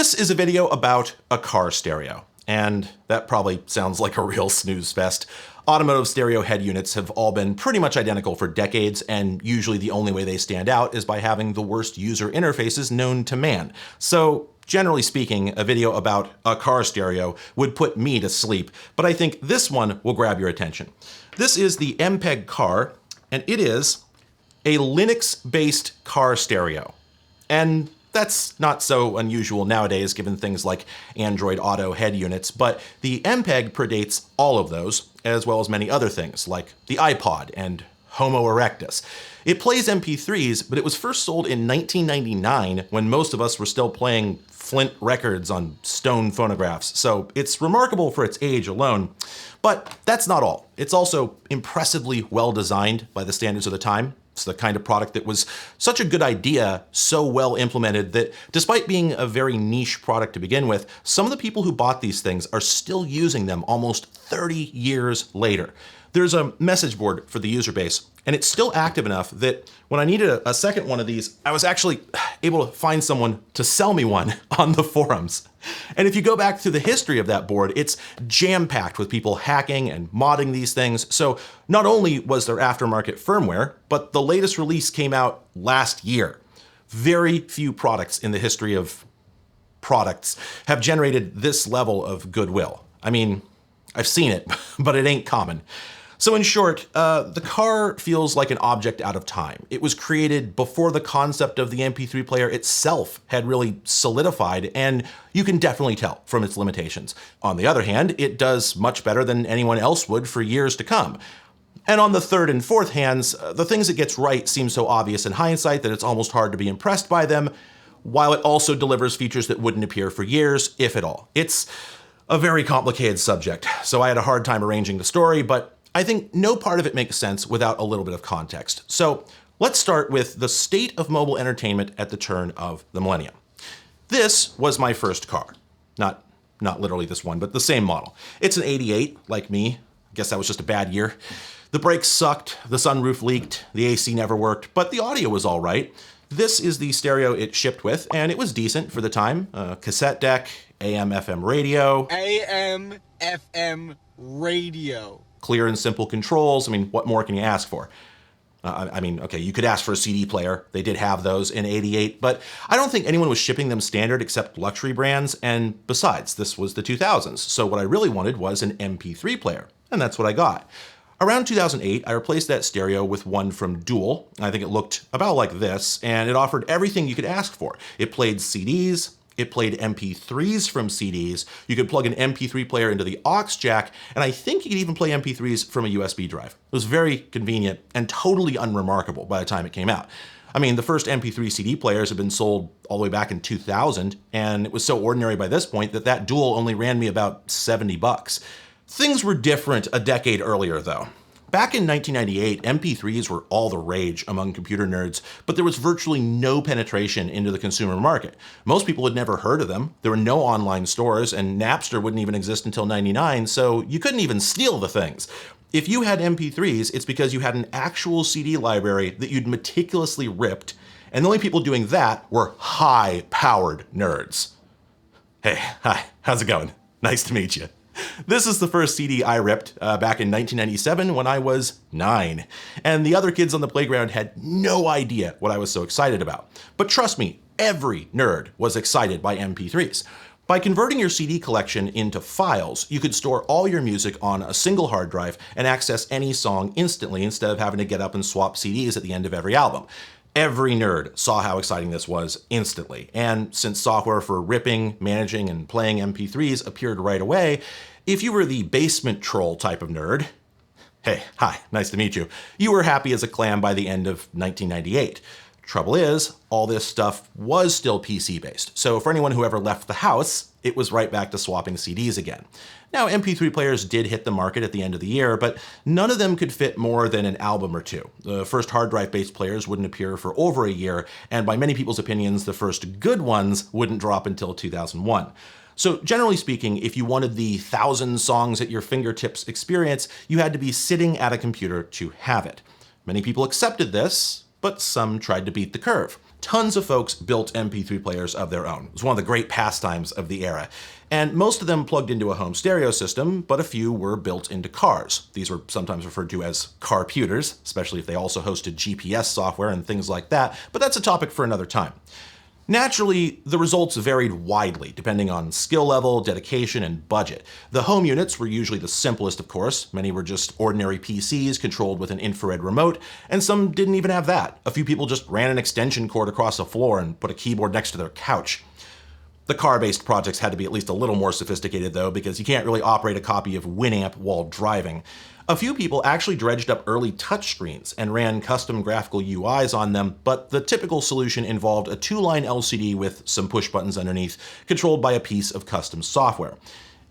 This is a video about a car stereo, and that probably sounds like a real snooze fest. Automotive stereo head units have all been pretty much identical for decades, and usually the only way they stand out is by having the worst user interfaces known to man. So generally speaking, a video about a car stereo would put me to sleep, but I think this one will grab your attention. This is the Empeg car, and it is a Linux-based car stereo. And that's not so unusual nowadays given things like Android Auto head units, but the Empeg predates all of those, as well as many other things like the iPod and Homo erectus. It plays MP3s, but it was first sold in 1999 when most of us were still playing Flint records on stone phonographs, so it's remarkable for its age alone. But that's not all. It's also impressively well designed by the standards of the time. It's the kind of product that was such a good idea, so well implemented that despite being a very niche product to begin with, some of the people who bought these things are still using them almost 30 years later. There's a message board for the user base, and it's still active enough that when I needed a second one of these, I was actually able to find someone to sell me one on the forums. And if you go back through the history of that board, it's jam-packed with people hacking and modding these things. So not only was there aftermarket firmware, but the latest release came out last year. Very few products in the history of products have generated this level of goodwill. I mean, I've seen it, but it ain't common. So in short, the car feels like an object out of time. It was created before the concept of the MP3 player itself had really solidified, and you can definitely tell from its limitations. On the other hand, it does much better than anyone else would for years to come. And on the third and fourth hands, the things it gets right seem so obvious in hindsight that it's almost hard to be impressed by them, while it also delivers features that wouldn't appear for years, if at all. It's a very complicated subject, so I had a hard time arranging the story, but I think no part of it makes sense without a little bit of context. So let's start with the state of mobile entertainment at the turn of the millennium. This was my first car. Not literally this one, but the same model. It's an 88, like me. I guess that was just a bad year. The brakes sucked, the sunroof leaked, the AC never worked, but the audio was all right. This is the stereo it shipped with, and it was decent for the time. Cassette deck, AM/FM radio. AM/FM radio. Clear and simple controls. I mean, what more can you ask for? Okay, you could ask for a CD player. They did have those in 88, but I don't think anyone was shipping them standard except luxury brands, and besides, this was the 2000s, so what I really wanted was an MP3 player, and that's what I got. Around 2008, I replaced that stereo with one from Dual. I think it looked about like this, and it offered everything you could ask for. It played CDs, it played MP3s from CDs, you could plug an MP3 player into the aux jack, and I think you could even play MP3s from a USB drive. It was very convenient and totally unremarkable by the time it came out. I mean, the first MP3 CD players had been sold all the way back in 2000, and it was so ordinary by this point that that Dual only ran me about 70 bucks. Things were different a decade earlier, though. Back in 1998, MP3s were all the rage among computer nerds, but there was virtually no penetration into the consumer market. Most people had never heard of them, there were no online stores, and Napster wouldn't even exist until '99, so you couldn't even steal the things. If you had MP3s, it's because you had an actual CD library that you'd meticulously ripped, and the only people doing that were high-powered nerds. Hey, hi, how's it going? Nice to meet you. This is the first CD I ripped back in 1997 when I was 9. And the other kids on the playground had no idea what I was so excited about. But trust me, every nerd was excited by MP3s. By converting your CD collection into files, you could store all your music on a single hard drive and access any song instantly instead of having to get up and swap CDs at the end of every album. Every nerd saw how exciting this was instantly, and since software for ripping, managing, and playing MP3s appeared right away, if you were the basement troll type of nerd, hey, hi, nice to meet you, you were happy as a clam by the end of 1998. Trouble is, all this stuff was still PC-based, so for anyone who ever left the house, it was right back to swapping CDs again. Now, MP3 players did hit the market at the end of the year, but none of them could fit more than an album or two. The first hard drive-based players wouldn't appear for over a year, and by many people's opinions, the first good ones wouldn't drop until 2001. So generally speaking, if you wanted the 1,000 songs at your fingertips experience, you had to be sitting at a computer to have it. Many people accepted this, but some tried to beat the curve. tons of folks built MP3 players of their own. It was one of the great pastimes of the era. And most of them plugged into a home stereo system, but a few were built into cars. These were sometimes referred to as carputers, especially if they also hosted GPS software and things like that, but that's a topic for another time. Naturally, the results varied widely, depending on skill level, dedication, and budget. The home units were usually the simplest, of course. Many were just ordinary PCs controlled with an infrared remote, and some didn't even have that. A few people just ran an extension cord across the floor and put a keyboard next to their couch. The car-based projects had to be at least a little more sophisticated, though, because you can't really operate a copy of Winamp while driving. A few people actually dredged up early touchscreens and ran custom graphical UIs on them, but the typical solution involved a two-line LCD with some push buttons underneath, controlled by a piece of custom software.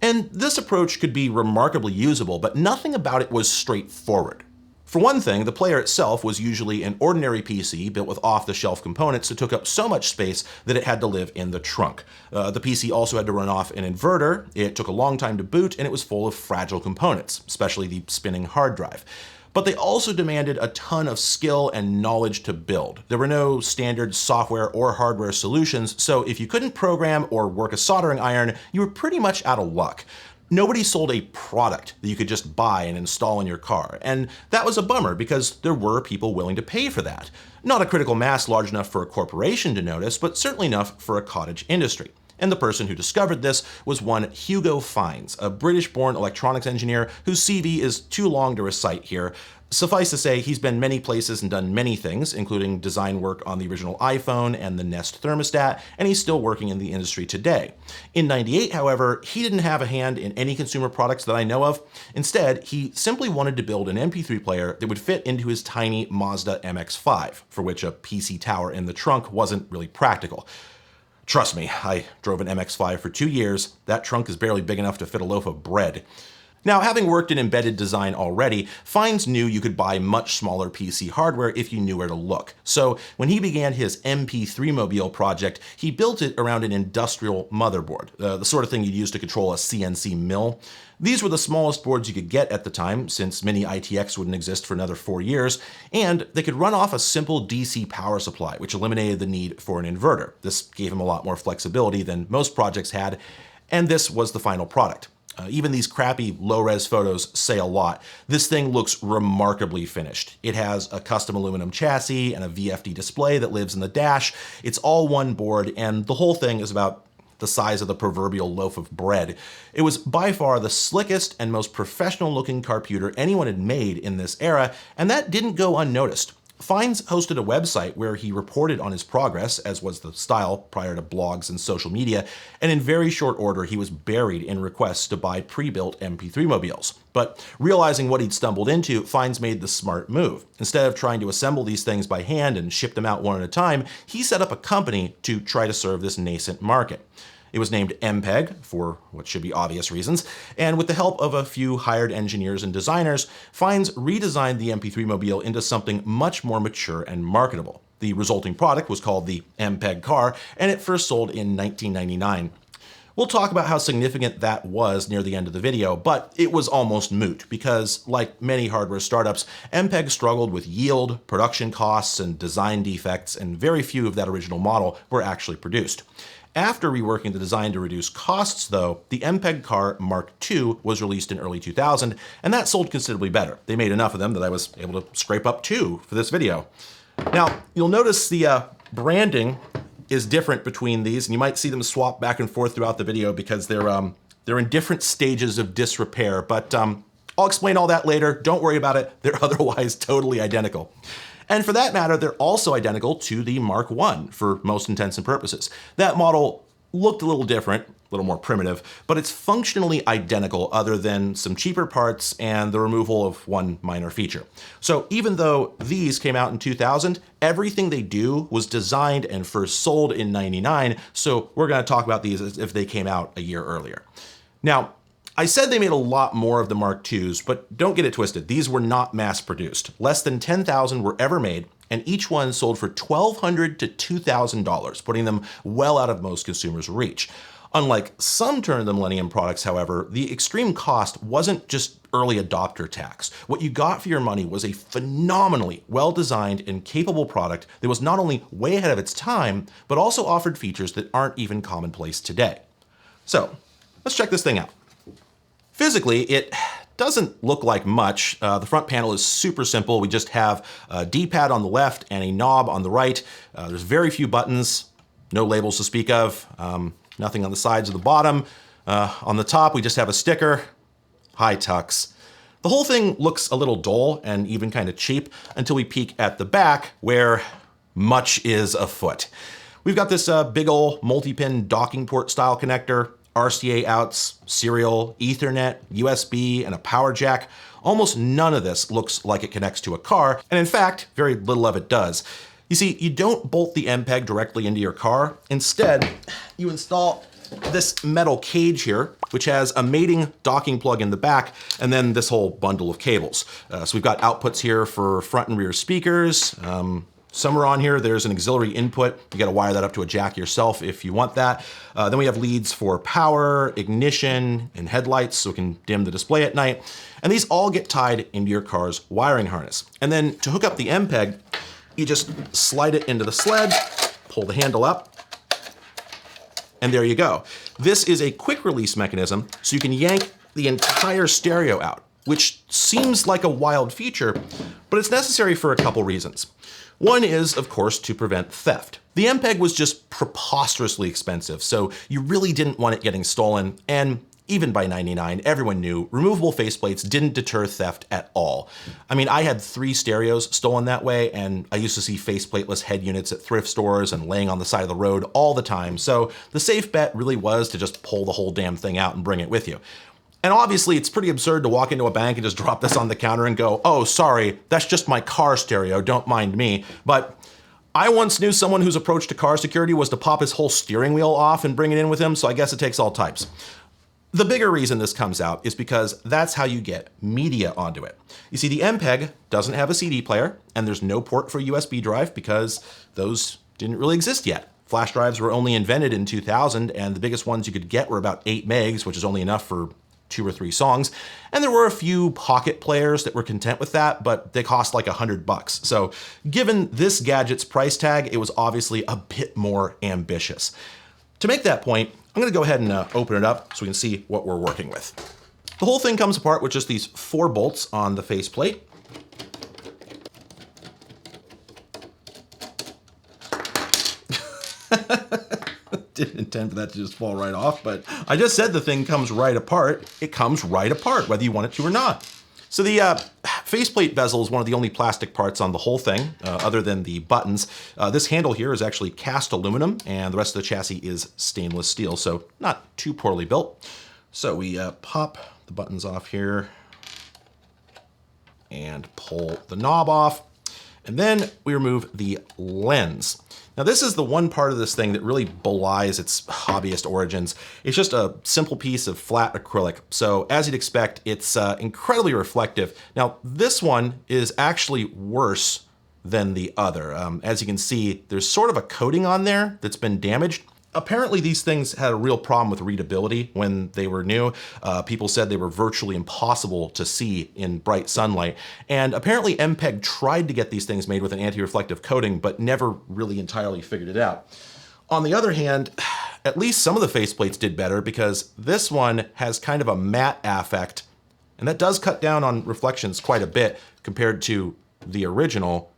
And this approach could be remarkably usable, but nothing about it was straightforward. For one thing, the player itself was usually an ordinary PC built with off-the-shelf components that took up so much space that it had to live in the trunk. The PC also had to run off an inverter, it took a long time to boot, and it was full of fragile components, especially the spinning hard drive. But they also demanded a ton of skill and knowledge to build. There were no standard software or hardware solutions, so if you couldn't program or work a soldering iron, you were pretty much out of luck. Nobody sold a product that you could just buy and install in your car, and that was a bummer because there were people willing to pay for that. Not a critical mass large enough for a corporation to notice, but certainly enough for a cottage industry. And the person who discovered this was one Hugo Fines, a British-born electronics engineer whose CV is too long to recite here. Suffice to say, he's been many places and done many things, including design work on the original iPhone and the Nest thermostat, and he's still working in the industry today. In '98, however, he didn't have a hand in any consumer products that I know of. Instead, he simply wanted to build an MP3 player that would fit into his tiny Mazda MX-5, for which a PC tower in the trunk wasn't really practical. Trust me, I drove an MX-5 for 2 years. That trunk is barely big enough to fit a loaf of bread. Now, having worked in embedded design already, Fines knew you could buy much smaller PC hardware if you knew where to look. So when he began his MP3 Mobile project, he built it around an industrial motherboard, the sort of thing you'd use to control a CNC mill. These were the smallest boards you could get at the time, since Mini ITX wouldn't exist for another 4 years, and they could run off a simple DC power supply, which eliminated the need for an inverter. This gave him a lot more flexibility than most projects had, and this was the final product. Even these crappy low-res photos say a lot. This thing looks remarkably finished. It has a custom aluminum chassis and a VFD display that lives in the dash. It's all one board, and the whole thing is about the size of the proverbial loaf of bread. It was by far the slickest and most professional-looking carputer anyone had made in this era, and that didn't go unnoticed. Fines hosted a website where he reported on his progress, as was the style prior to blogs and social media, and in very short order he was buried in requests to buy pre-built MP3 mobiles. But realizing what he'd stumbled into, Fines made the smart move. Instead of trying to assemble these things by hand and ship them out one at a time, he set up a company to try to serve this nascent market. It was named Empeg, for what should be obvious reasons, and with the help of a few hired engineers and designers, Fines redesigned the MP3 Mobile into something much more mature and marketable. The resulting product was called the Empeg car, and it first sold in 1999. We'll talk about how significant that was near the end of the video, but it was almost moot because, like many hardware startups, Empeg struggled with yield, production costs, and design defects, and very few of that original model were actually produced. After reworking the design to reduce costs, though, the Empeg car Mark II was released in early 2000, and that sold considerably better. They made enough of them that I was able to scrape up 2 for this video. Now, you'll notice the branding is different between these, and you might see them swap back and forth throughout the video because they're in different stages of disrepair, but I'll explain all that later. Don't worry about it. They're otherwise totally identical. And for that matter, they're also identical to the Mark I for most intents and purposes. That model looked a little different, a little more primitive, but it's functionally identical other than some cheaper parts and the removal of one minor feature. So even though these came out in 2000, everything they do was designed and first sold in '99, so we're going to talk about these as if they came out a year earlier. Now, I said they made a lot more of the Mark IIs, but don't get it twisted. These were not mass-produced. Less than 10,000 were ever made, and each one sold for $1,200 to $2,000, putting them well out of most consumers' reach. Unlike some turn of the millennium products, however, the extreme cost wasn't just early adopter tax. What you got for your money was a phenomenally well-designed and capable product that was not only way ahead of its time, but also offered features that aren't even commonplace today. So, let's check this thing out. Physically, it doesn't look like much. The front panel is super simple. We just have a D-pad on the left and a knob on the right. There's very few buttons, no labels to speak of. Nothing on the sides or the bottom. On the top, we just have a sticker. Hi, Tux. The whole thing looks a little dull and even kind of cheap until we peek at the back, where much is afoot. We've got this big ol' multi-pin docking port style connector, RCA outs, serial, Ethernet, USB, and a power jack. Almost none of this looks like it connects to a car, and in fact, very little of it does. You see, you don't bolt the Empeg directly into your car. Instead, you install this metal cage here, which has a mating docking plug in the back, and then this whole bundle of cables. So we've got outputs here for front and rear speakers. Somewhere on here, there's an auxiliary input. You gotta wire that up to a jack yourself if you want that. Then we have leads for power, ignition, and headlights, so we can dim the display at night. And these all get tied into your car's wiring harness. And then to hook up the Empeg, you just slide it into the sled, pull the handle up, and there you go. This is a quick release mechanism, so you can yank the entire stereo out, which seems like a wild feature, but it's necessary for a couple reasons. One is, of course, to prevent theft. The Empeg was just preposterously expensive, so you really didn't want it getting stolen, and even by '99, everyone knew removable faceplates didn't deter theft at all. I mean, I had 3 stereos stolen that way, and I used to see faceplateless head units at thrift stores and laying on the side of the road all the time, so the safe bet really was to just pull the whole damn thing out and bring it with you. And obviously, it's pretty absurd to walk into a bank and just drop this on the counter and go, "Oh, sorry, that's just my car stereo, don't mind me." But I once knew someone whose approach to car security was to pop his whole steering wheel off and bring it in with him, so I guess it takes all types. The bigger reason this comes out is because that's how you get media onto it. You see, the Empeg doesn't have a CD player, and there's no port for a USB drive because those didn't really exist yet. Flash drives were only invented in 2000, and the biggest ones you could get were about 8 megs, which is only enough for 2 or 3 songs. And there were a few pocket players that were content with that, but they cost like $100. So given this gadget's price tag, it was obviously a bit more ambitious. To make that point, I'm gonna go ahead and open it up so we can see what we're working with. The whole thing comes apart with just these 4 bolts on the faceplate. Didn't intend for that to just fall right off, but I just said the thing comes right apart. It comes right apart, whether you want it to or not. So the faceplate bezel is one of the only plastic parts on the whole thing, other than the buttons. This handle here is actually cast aluminum, and the rest of the chassis is stainless steel, so not too poorly built. So we pop the buttons off here and pull the knob off, and then we remove the lens. Now this is the one part of this thing that really belies its hobbyist origins. It's just a simple piece of flat acrylic. So as you'd expect, it's incredibly reflective. Now this one is actually worse than the other. As you can see, there's sort of a coating on there that's been damaged. Apparently these things had a real problem with readability when they were new. People said they were virtually impossible to see in bright sunlight. And apparently Empeg tried to get these things made with an anti-reflective coating, but never really entirely figured it out. On the other hand, at least some of the faceplates did better because this one has kind of a matte affect, and that does cut down on reflections quite a bit compared to the original.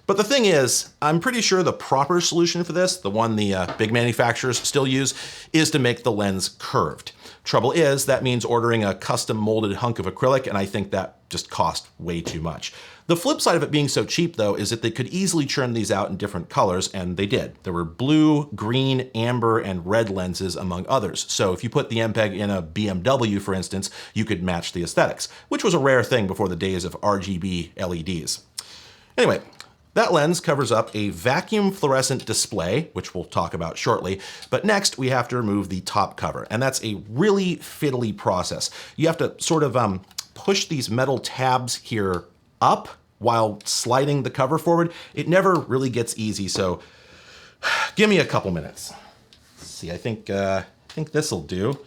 But the thing is, I'm pretty sure the proper solution for this, the one the big manufacturers still use, is to make the lens curved. Trouble is, that means ordering a custom molded hunk of acrylic, and I think that just cost way too much. The flip side of it being so cheap, though, is that they could easily churn these out in different colors, and they did. There were blue, green, amber, and red lenses, among others. So if you put the Empeg in a BMW, for instance, you could match the aesthetics, which was a rare thing before the days of RGB LEDs. Anyway, that lens covers up a vacuum fluorescent display, which we'll talk about shortly, but next we have to remove the top cover, and that's a really fiddly process. You have to sort of push these metal tabs here up while sliding the cover forward, it never really gets easy. So give me a couple minutes. Let's see, I think this will do.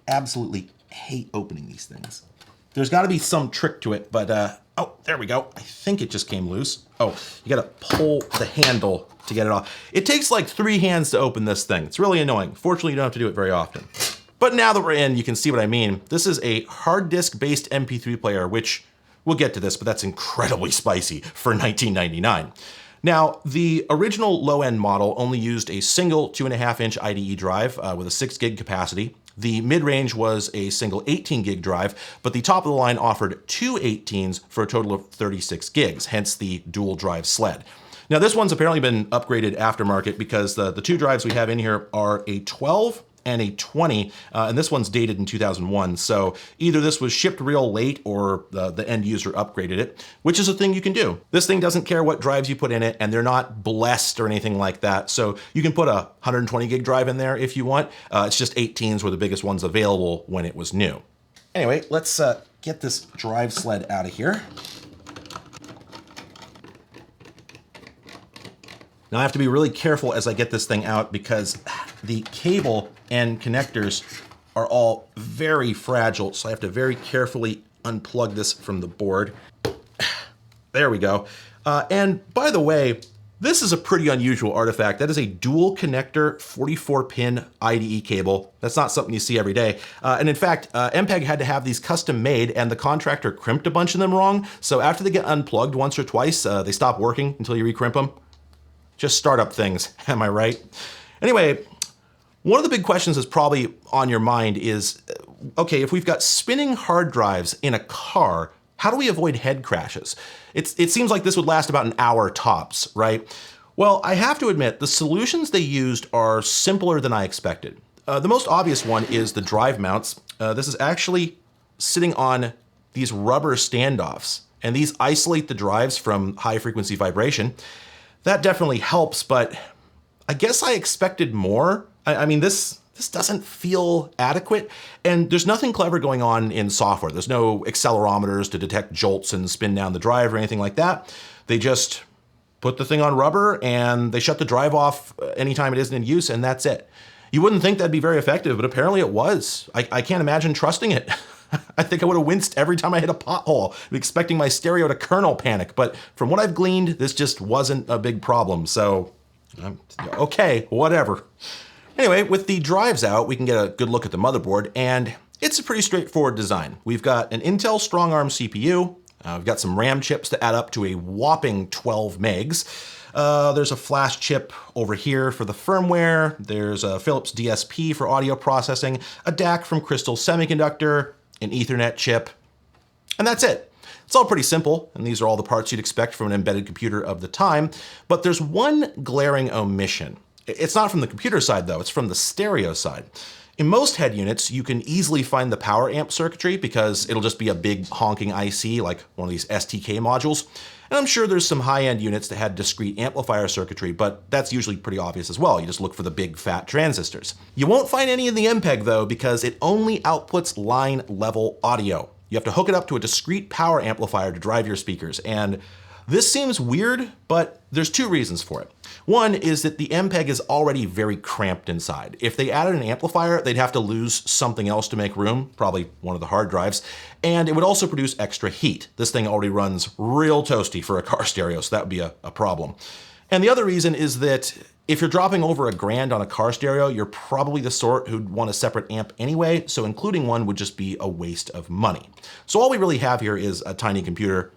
Absolutely hate opening these things. There's got to be some trick to it, but oh, there we go. I think it just came loose. Oh, you got to pull the handle to get it off. It takes like 3 hands to open this thing. It's really annoying. Fortunately, you don't have to do it very often. But now that we're in, you can see what I mean. This is a hard disk based MP3 player, which we'll get to this, but that's incredibly spicy for $19.99. Now, the original low-end model only used a single 2.5-inch IDE drive with a 6 gig capacity. The mid-range was a single 18 gig drive, but the top of the line offered 2 18s for a total of 36 gigs, hence the dual drive sled. Now, this one's apparently been upgraded aftermarket because the 2 drives we have in here are a 12 and a 20, and this one's dated in 2001. So either this was shipped real late or the end user upgraded it, which is a thing you can do. This thing doesn't care what drives you put in it, and they're not blessed or anything like that. So you can put a 120 gig drive in there if you want. It's just 18s were the biggest ones available when it was new. Anyway, let's get this drive sled out of here. Now I have to be really careful as I get this thing out because the cable and connectors are all very fragile, so I have to very carefully unplug this from the board. There we go. And by the way, this is a pretty unusual artifact. That is a dual connector 44-pin IDE cable. That's not something you see every day. And in fact, Empeg had to have these custom made, and the contractor crimped a bunch of them wrong. So after they get unplugged once or twice, they stop working until you recrimp them. Just startup things, am I right? Anyway, one of the big questions that's probably on your mind is, okay, if we've got spinning hard drives in a car, how do we avoid head crashes? It seems like this would last about an hour tops, right? Well, I have to admit, the solutions they used are simpler than I expected. The most obvious one is the drive mounts. This is actually sitting on these rubber standoffs, and these isolate the drives from high frequency vibration. That definitely helps, but I guess I expected more. I mean, this doesn't feel adequate, and there's nothing clever going on in software. There's no accelerometers to detect jolts and spin down the drive or anything like that. They just put the thing on rubber and they shut the drive off anytime it isn't in use, and that's it. You wouldn't think that'd be very effective, but apparently it was. I can't imagine trusting it. I think I would have winced every time I hit a pothole, expecting my stereo to kernel panic. But from what I've gleaned, this just wasn't a big problem. So, okay, whatever. Anyway, with the drives out, we can get a good look at the motherboard, and it's a pretty straightforward design. We've got an Intel StrongArm CPU. We've got some RAM chips to add up to a whopping 12 megs. There's a flash chip over here for the firmware. There's a Philips DSP for audio processing, a DAC from Crystal Semiconductor, an Ethernet chip, and that's it. It's all pretty simple, and these are all the parts you'd expect from an embedded computer of the time, but there's one glaring omission. It's not from the computer side though, it's from the stereo side. In most head units, you can easily find the power amp circuitry because it'll just be a big honking IC like one of these STK modules. And I'm sure there's some high-end units that had discrete amplifier circuitry, but that's usually pretty obvious as well. You just look for the big fat transistors. You won't find any in the Empeg though, because it only outputs line level audio. You have to hook it up to a discrete power amplifier to drive your speakers, and this seems weird, but there's 2 reasons for it. One is that the Empeg is already very cramped inside. If they added an amplifier, they'd have to lose something else to make room, probably one of the hard drives, and it would also produce extra heat. This thing already runs real toasty for a car stereo, so that would be a problem. And the other reason is that if you're dropping over $1,000 on a car stereo, you're probably the sort who'd want a separate amp anyway, so including one would just be a waste of money. So all we really have here is a tiny computer.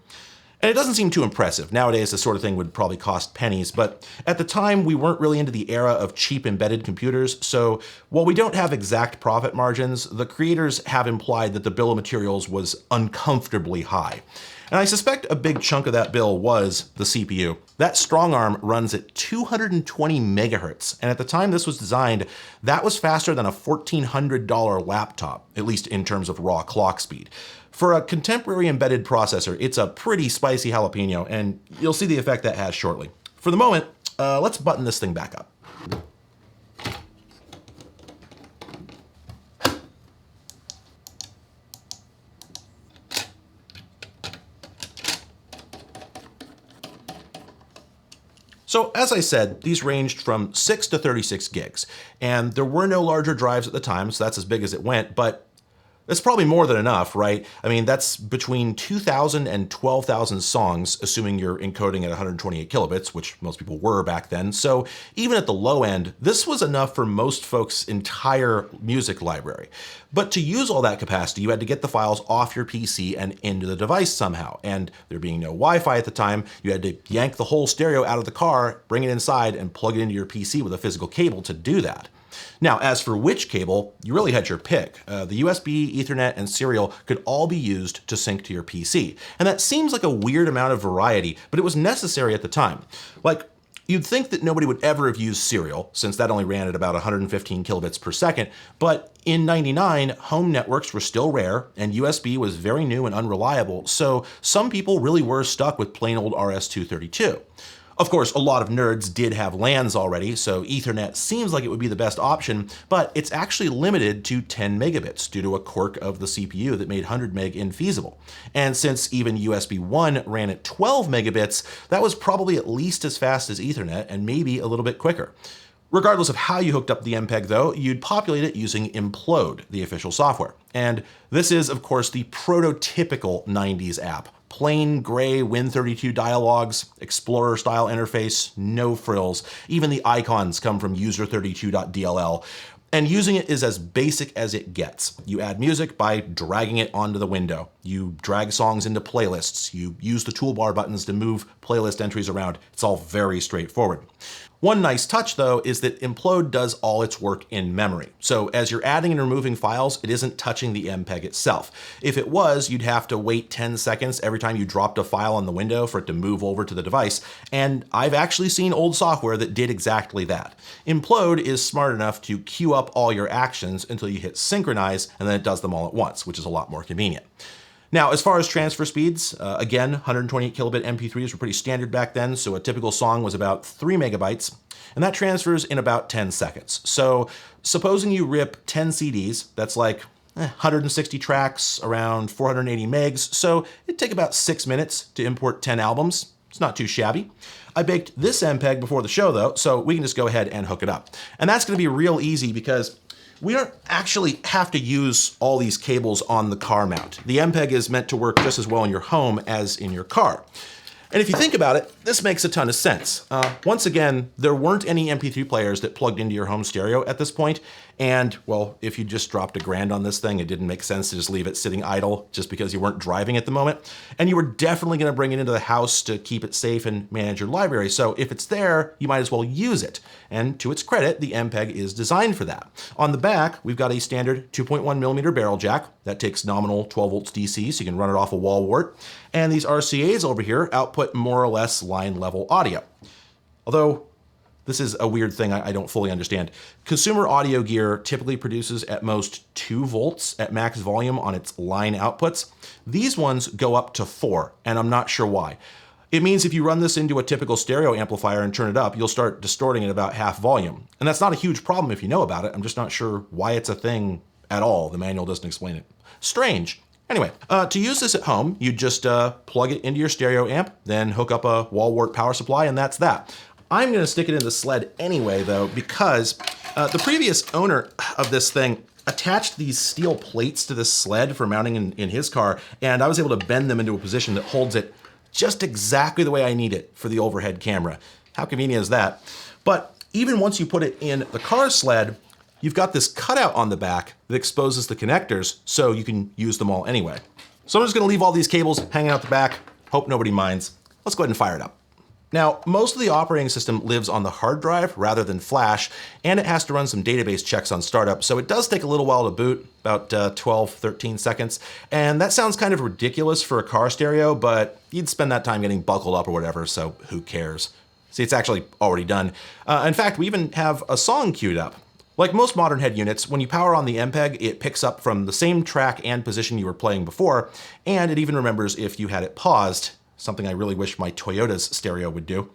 And it doesn't seem too impressive. Nowadays, this sort of thing would probably cost pennies, but at the time, we weren't really into the era of cheap embedded computers, so while we don't have exact profit margins, the creators have implied that the bill of materials was uncomfortably high. And I suspect a big chunk of that bill was the CPU. That StrongArm runs at 220 megahertz, and at the time this was designed, that was faster than a $1,400 laptop, at least in terms of raw clock speed. For a contemporary embedded processor, it's a pretty spicy jalapeno, and you'll see the effect that has shortly. For the moment, let's button this thing back up. So as I said, these ranged from 6 to 36 gigs, and there were no larger drives at the time, so that's as big as it went, but that's probably more than enough, right? I mean, that's between 2,000 and 12,000 songs, assuming you're encoding at 128 kilobits, which most people were back then. So even at the low end, this was enough for most folks' entire music library. But to use all that capacity, you had to get the files off your PC and into the device somehow. And there being no Wi-Fi at the time, you had to yank the whole stereo out of the car, bring it inside, and plug it into your PC with a physical cable to do that. Now, as for which cable, you really had your pick. The USB, Ethernet, and serial could all be used to sync to your PC. And that seems like a weird amount of variety, but it was necessary at the time. Like, you'd think that nobody would ever have used serial, since that only ran at about 115 kilobits per second, but in '99, home networks were still rare, and USB was very new and unreliable, so some people really were stuck with plain old RS-232. Of course, a lot of nerds did have LANs already, so Ethernet seems like it would be the best option, but it's actually limited to 10 megabits due to a quirk of the CPU that made 100 meg infeasible. And since even USB 1 ran at 12 megabits, that was probably at least as fast as Ethernet and maybe a little bit quicker. Regardless of how you hooked up the Empeg though, you'd populate it using Implode, the official software. And this is, of course, the prototypical 90s app. Plain gray Win32 dialogues, Explorer-style interface, no frills. Even the icons come from user32.dll. And using it is as basic as it gets. You add music by dragging it onto the window. You drag songs into playlists. You use the toolbar buttons to move playlist entries around. It's all very straightforward. One nice touch, though, is that Implode does all its work in memory. So as you're adding and removing files, it isn't touching the Empeg itself. If it was, you'd have to wait 10 seconds every time you dropped a file on the window for it to move over to the device. And I've actually seen old software that did exactly that. Implode is smart enough to queue up all your actions until you hit synchronize, and then it does them all at once, which is a lot more convenient. Now, as far as transfer speeds, again, 128 kilobit MP3s were pretty standard back then, so a typical song was about 3 megabytes, and that transfers in about 10 seconds. So supposing you rip 10 CDs, that's like 160 tracks, around 480 megs, so it'd take about 6 minutes to import 10 albums. It's not too shabby. I baked this Empeg before the show though, so we can just go ahead and hook it up. And that's gonna be real easy because we don't actually have to use all these cables on the car mount. The Empeg is meant to work just as well in your home as in your car. And if you think about it, this makes a ton of sense. Once again, there weren't any MP3 players that plugged into your home stereo at this point. And well, if you just dropped $1,000 on this thing, it didn't make sense to just leave it sitting idle just because you weren't driving at the moment. And you were definitely gonna bring it into the house to keep it safe and manage your library. So if it's there, you might as well use it. And to its credit, the Empeg is designed for that. On the back, we've got a standard 2.1 millimeter barrel jack that takes nominal 12 volts DC, so you can run it off a wall wart. And these RCAs over here output more or less line level audio. Although, this is a weird thing I don't fully understand. Consumer audio gear typically produces at most 2 volts at max volume on its line outputs. These ones go up to 4, and I'm not sure why. It means if you run this into a typical stereo amplifier and turn it up, you'll start distorting at about half volume. And that's not a huge problem if you know about it. I'm just not sure why it's a thing at all. The manual doesn't explain it. Strange. Anyway, to use this at home, you just plug it into your stereo amp, then hook up a wall wart power supply, and that's that. I'm gonna stick it in the sled anyway though, because the previous owner of this thing attached these steel plates to this sled for mounting in his car, and I was able to bend them into a position that holds it just exactly the way I need it for the overhead camera. How convenient is that? But even once you put it in the car sled, you've got this cutout on the back that exposes the connectors so you can use them all anyway. So I'm just gonna leave all these cables hanging out the back. Hope nobody minds. Let's go ahead and fire it up. Now, most of the operating system lives on the hard drive rather than flash, and it has to run some database checks on startup, so it does take a little while to boot, about 12, 13 seconds. And that sounds kind of ridiculous for a car stereo, but you'd spend that time getting buckled up or whatever, so who cares? See, it's actually already done. In fact, we even have a song queued up. Like most modern head units, when you power on the Empeg, it picks up from the same track and position you were playing before, and it even remembers if you had it paused, something I really wish my Toyota's stereo would do.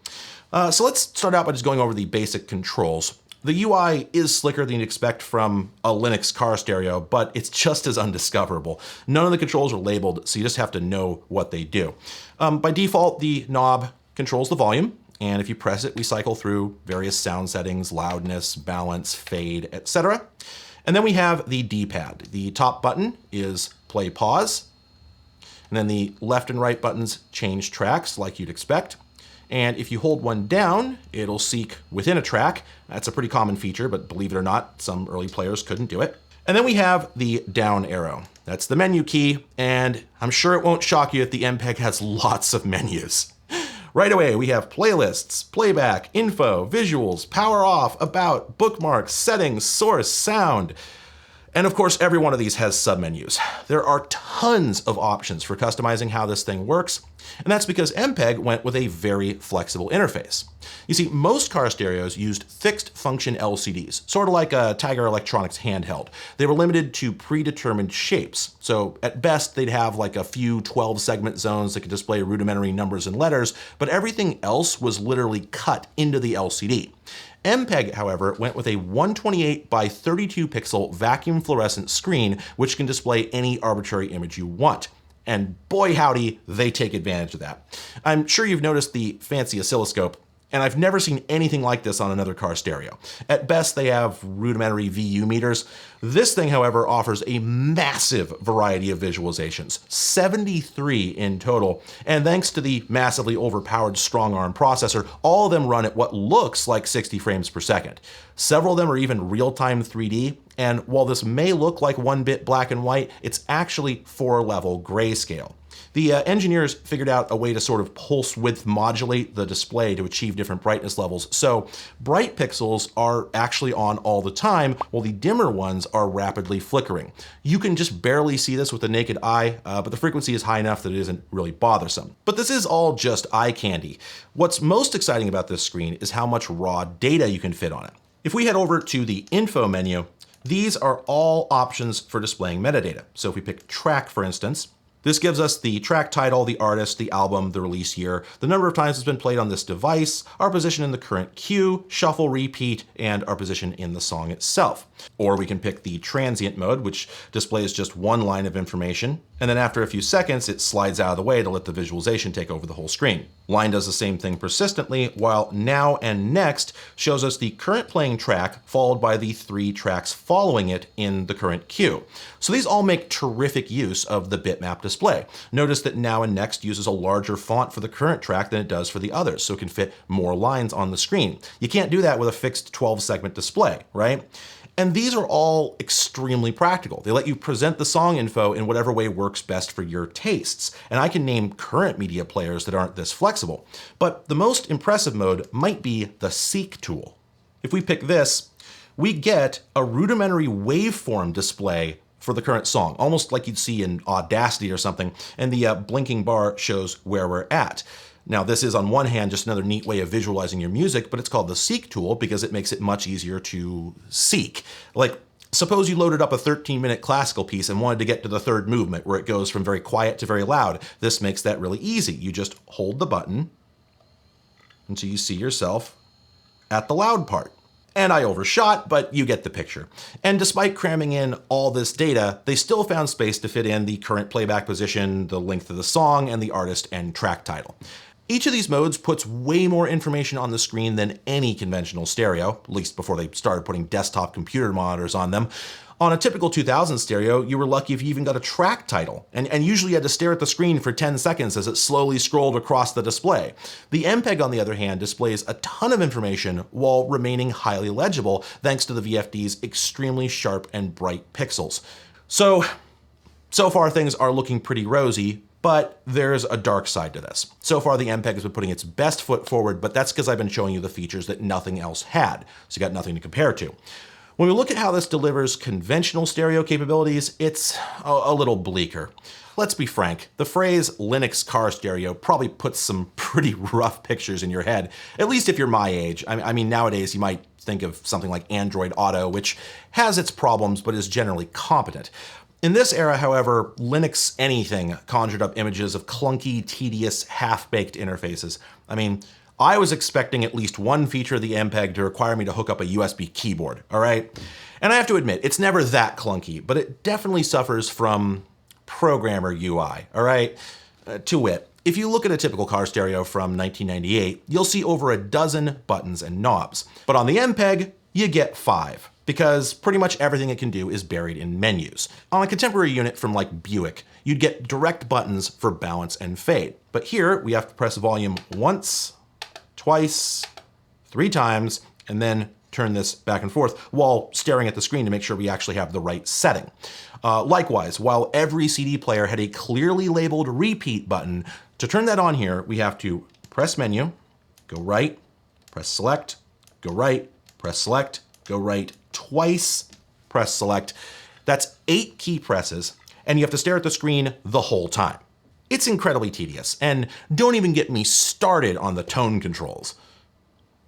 So let's start out by just going over the basic controls. The UI is slicker than you'd expect from a Linux car stereo, but it's just as undiscoverable. None of the controls are labeled, so you just have to know what they do. By default, the knob controls the volume. and if you press it, we cycle through various sound settings, loudness, balance, fade, etc. And then we have the D-pad. The top button is play pause, and then the left and right buttons change tracks like you'd expect. And if you hold one down, it'll seek within a track. That's a pretty common feature, but believe it or not, some early players couldn't do it. And then we have the down arrow. That's the menu key, and I'm sure it won't shock you if the Empeg has lots of menus. Right away, we have playlists, playback, info, visuals, power off, about, bookmarks, settings, source, sound. And of course, every one of these has submenus. There are tons of options for customizing how this thing works, and that's because Empeg went with a very flexible interface. You see, most car stereos used fixed function LCDs, sort of like a Tiger Electronics handheld. They were limited to predetermined shapes. So at best, they'd have like a few 12-segment zones that could display rudimentary numbers and letters, but everything else was literally cut into the LCD. Empeg, however, went with a 128 by 32 pixel vacuum fluorescent screen, which can display any arbitrary image you want. And boy howdy, they take advantage of that. I'm sure you've noticed the fancy oscilloscope, and I've never seen anything like this on another car stereo. At best, they have rudimentary VU meters. This thing, however, offers a massive variety of visualizations, 73 in total, and thanks to the massively overpowered strong-arm processor, all of them run at what looks like 60 frames per second. Several of them are even real-time 3D, and while this may look like 1-bit black and white, it's actually 4-level grayscale. The engineers figured out a way to sort of pulse width modulate the display to achieve different brightness levels. So bright pixels are actually on all the time, while the dimmer ones are rapidly flickering. You can just barely see this with the naked eye, but the frequency is high enough that it isn't really bothersome. But this is all just eye candy. What's most exciting about this screen is how much raw data you can fit on it. If we head over to the info menu, these are all options for displaying metadata. So if we pick track, for instance, this gives us the track title, the artist, the album, the release year, the number of times it's been played on this device, our position in the current queue, shuffle, repeat, and our position in the song itself. Or we can pick the transient mode, which displays just one line of information, and then after a few seconds, it slides out of the way to let the visualization take over the whole screen. Line does the same thing persistently, while now and next shows us the current playing track followed by the 3 tracks following it in the current queue. So these all make terrific use of the bitmap display. Notice that now and next uses a larger font for the current track than it does for the others, so it can fit more lines on the screen. You can't do that with a fixed 12-segment display, right? And these are all extremely practical. They let you present the song info in whatever way works best for your tastes. And I can name current media players that aren't this flexible. But the most impressive mode might be the Seek tool. If we pick this, we get a rudimentary waveform display for the current song, almost like you'd see in Audacity or something, and the blinking bar shows where we're at. Now, this is on one hand just another neat way of visualizing your music, but it's called the Seek tool because it makes it much easier to seek. Like, suppose you loaded up a 13-minute classical piece and wanted to get to the third movement where it goes from very quiet to very loud. This makes that really easy. You just hold the button until you see yourself at the loud part. And I overshot, but you get the picture. And despite cramming in all this data, they still found space to fit in the current playback position, the length of the song, and the artist and track title. Each of these modes puts way more information on the screen than any conventional stereo, at least before they started putting desktop computer monitors on them. On a typical 2000 stereo, you were lucky if you even got a track title, and usually you had to stare at the screen for 10 seconds as it slowly scrolled across the display. The Empeg, on the other hand, displays a ton of information while remaining highly legible thanks to the VFD's extremely sharp and bright pixels. So far things are looking pretty rosy, but there's a dark side to this. So far, the Empeg has been putting its best foot forward, but that's because I've been showing you the features that nothing else had, so you got nothing to compare to. When we look at how this delivers conventional stereo capabilities, it's a little bleaker. Let's be frank, the phrase Linux car stereo probably puts some pretty rough pictures in your head, at least if you're my age. I mean, nowadays you might think of something like Android Auto, which has its problems but is generally competent. In this era, however, Linux anything conjured up images of clunky, tedious, half-baked interfaces. I mean, I was expecting at least one feature of the Empeg to require me to hook up a USB keyboard, all right? And I have to admit, it's never that clunky, but it definitely suffers from programmer UI, all right? To wit, If you look at a typical car stereo from 1998, you'll see over a dozen buttons and knobs. But on the Empeg, you get 5, because pretty much everything it can do is buried in menus. On a contemporary unit from like Buick, you'd get direct buttons for balance and fade. But here, we have to press volume once, twice, 3 times, and then turn this back and forth while staring at the screen to make sure we actually have the right setting. Likewise, while every CD player had a clearly labeled repeat button, to turn that on here, we have to press menu, go right, press select, go right, press select, go right twice, press select. That's 8 key presses, and you have to stare at the screen the whole time. It's incredibly tedious, and don't even get me started on the tone controls.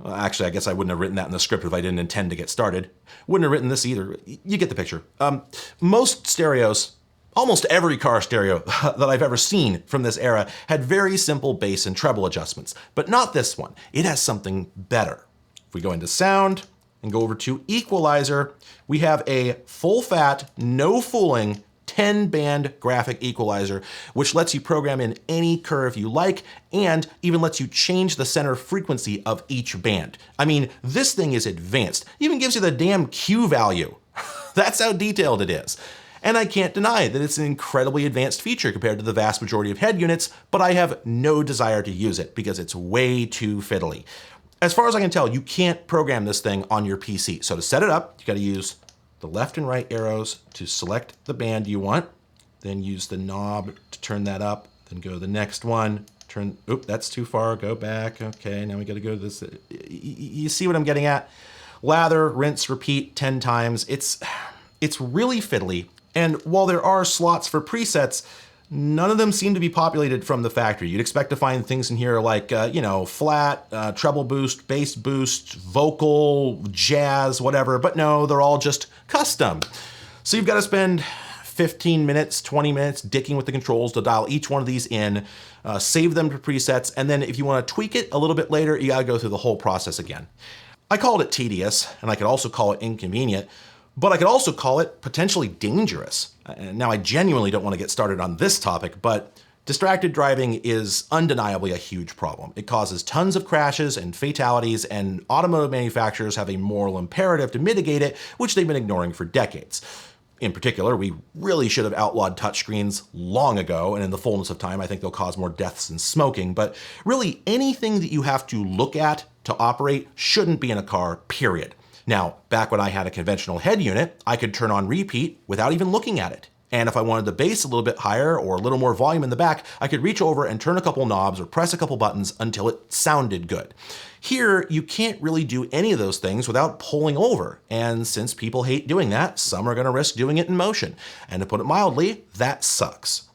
Actually, I guess I wouldn't have written that in the script if I didn't intend to get started. Wouldn't have written this either. You get the picture. Most stereos, almost every car stereo that I've ever seen from this era had very simple bass and treble adjustments, but not this one. It has something better. If we go into sound and go over to equalizer, we have a full fat, no fooling 10-band graphic equalizer, which lets you program in any curve you like and even lets you change the center frequency of each band. I mean, this thing is advanced. It even gives you the damn Q value. That's how detailed it is. And I can't deny that it's an incredibly advanced feature compared to the vast majority of head units, but I have no desire to use it because it's way too fiddly. As far as I can tell, you can't program this thing on your PC. So to set it up, you gotta use the left and right arrows to select the band you want, then use the knob to turn that up, then go to the next one, turn, oop, that's too far, go back, okay, now we gotta go to this. You see what I'm getting at? Lather, rinse, repeat 10 times. It's really fiddly, and while there are slots for presets, none of them seem to be populated from the factory. You'd expect to find things in here like, flat, treble boost, bass boost, vocal, jazz, whatever, but no, they're all just custom. So you've got to spend 15 minutes, 20 minutes dicking with the controls to dial each one of these in, save them to presets, and then if you want to tweak it a little bit later, you got to go through the whole process again. I called it tedious, and I could also call it inconvenient, but I could also call it potentially dangerous. Now, I genuinely don't want to get started on this topic, but distracted driving is undeniably a huge problem. It causes tons of crashes and fatalities, and automotive manufacturers have a moral imperative to mitigate it, which they've been ignoring for decades. In particular, we really should have outlawed touchscreens long ago, and in the fullness of time, I think they'll cause more deaths than smoking, but really anything that you have to look at to operate shouldn't be in a car, period. Now, back when I had a conventional head unit, I could turn on repeat without even looking at it. And if I wanted the bass a little bit higher or a little more volume in the back, I could reach over and turn a couple knobs or press a couple buttons until it sounded good. Here, you can't really do any of those things without pulling over. And since people hate doing that, some are going to risk doing it in motion. And to put it mildly, that sucks.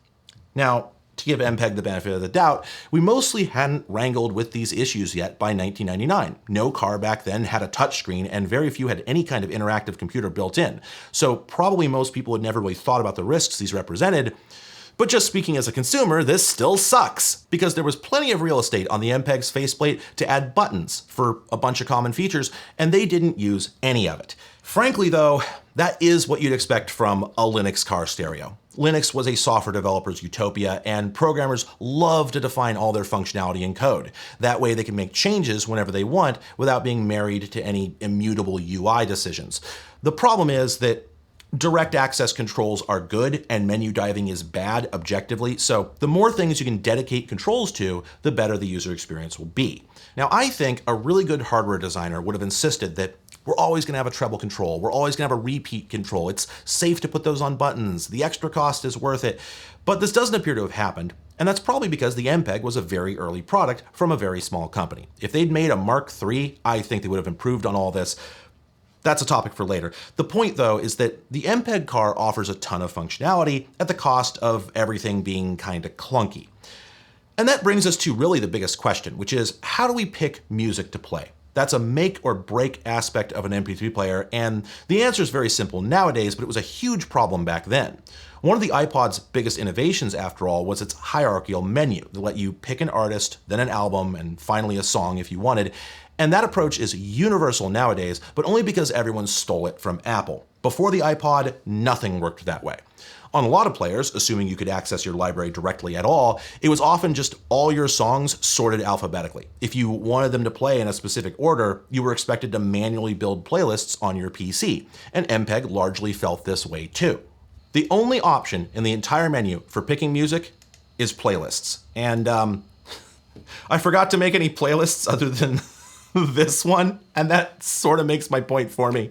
Now, to give Empeg the benefit of the doubt, we mostly hadn't wrangled with these issues yet by 1999. No car back then had a touchscreen, and very few had any kind of interactive computer built in. So probably most people had never really thought about the risks these represented. But just speaking as a consumer, this still sucks, because there was plenty of real estate on the Empeg's faceplate to add buttons for a bunch of common features, and they didn't use any of it. Frankly though, that is what you'd expect from a Linux car stereo. Linux was a software developer's utopia, and programmers love to define all their functionality in code. That way they can make changes whenever they want without being married to any immutable UI decisions. The problem is that direct access controls are good and menu diving is bad objectively, so the more things you can dedicate controls to, the better the user experience will be. Now, I think a really good hardware designer would have insisted that we're always gonna have a treble control, we're always gonna have a repeat control, it's safe to put those on buttons, the extra cost is worth it. But this doesn't appear to have happened, and that's probably because the Empeg was a very early product from a very small company. If they'd made a Mark III, I think they would have improved on all this. That's a topic for later. The point though is that the Empeg car offers a ton of functionality at the cost of everything being kinda clunky. And that brings us to really the biggest question, which is how do we pick music to play? That's a make or break aspect of an MP3 player, and the answer is very simple nowadays, but it was a huge problem back then. One of the iPod's biggest innovations, after all, was its hierarchical menu that let you pick an artist, then an album, and finally a song if you wanted. And that approach is universal nowadays, but only because everyone stole it from Apple. Before the iPod, nothing worked that way. On a lot of players, assuming you could access your library directly at all, it was often just all your songs sorted alphabetically. If you wanted them to play in a specific order, you were expected to manually build playlists on your PC, and Empeg largely felt this way too. The only option in the entire menu for picking music is playlists, and I forgot to make any playlists other than this one, and that sort of makes my point for me.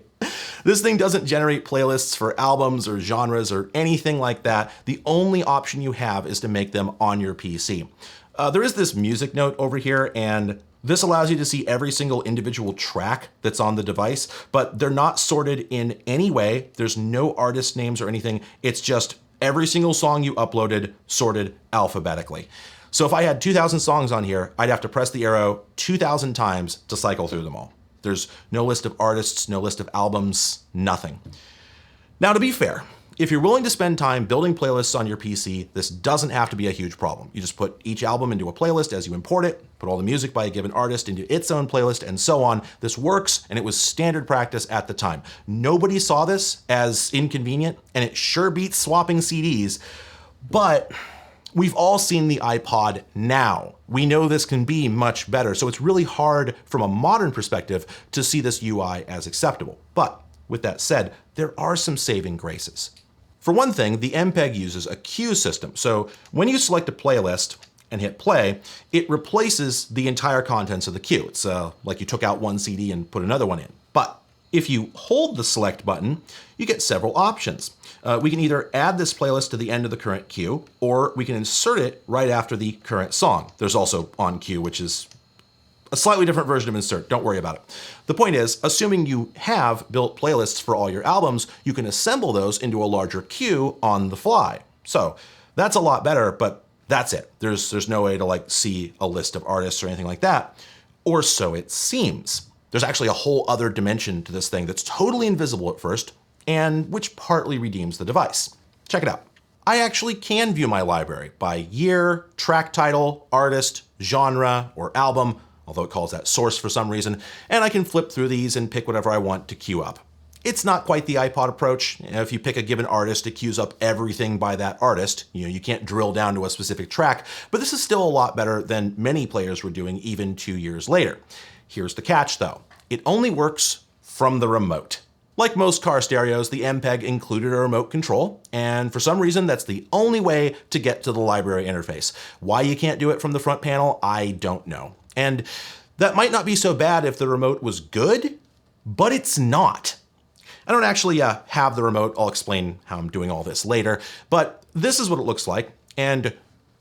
This thing doesn't generate playlists for albums or genres or anything like that. The only option you have is to make them on your PC. There is this music note over here, and this allows you to see every single individual track that's on the device, but they're not sorted in any way. There's no artist names or anything. It's just every single song you uploaded sorted alphabetically. So if I had 2,000 songs on here, I'd have to press the arrow 2,000 times to cycle through them all. There's no list of artists, no list of albums, nothing. Now, to be fair, if you're willing to spend time building playlists on your PC, this doesn't have to be a huge problem. You just put each album into a playlist as you import it, put all the music by a given artist into its own playlist, and so on. This works, and it was standard practice at the time. Nobody saw this as inconvenient, and it sure beats swapping CDs, but we've all seen the iPod now. We know this can be much better, so it's really hard from a modern perspective to see this UI as acceptable. But with that said, there are some saving graces. For one thing, the Empeg uses a queue system. So when you select a playlist and hit play, it replaces the entire contents of the queue. It's like you took out one CD and put another one in. But if you hold the select button, you get several options. We can either add this playlist to the end of the current queue, or we can insert it right after the current song. There's also on queue, which is a slightly different version of insert. Don't worry about it. The point is, assuming you have built playlists for all your albums, you can assemble those into a larger queue on the fly. So that's a lot better, but that's it. There's no way to like see a list of artists or anything like that, or so it seems. There's actually a whole other dimension to this thing that's totally invisible at first, and which partly redeems the device. Check it out. I actually can view my library by year, track title, artist, genre, or album, although it calls that source for some reason, and I can flip through these and pick whatever I want to queue up. It's not quite the iPod approach. If you pick a given artist, it queues up everything by that artist. You can't drill down to a specific track, but this is still a lot better than many players were doing even 2 years later. Here's the catch though. It only works from the remote. Like most car stereos, the Empeg included a remote control, and for some reason that's the only way to get to the library interface. Why you can't do it from the front panel, I don't know. And that might not be so bad if the remote was good, but it's not. I don't actually have the remote. I'll explain how I'm doing all this later, but this is what it looks like, and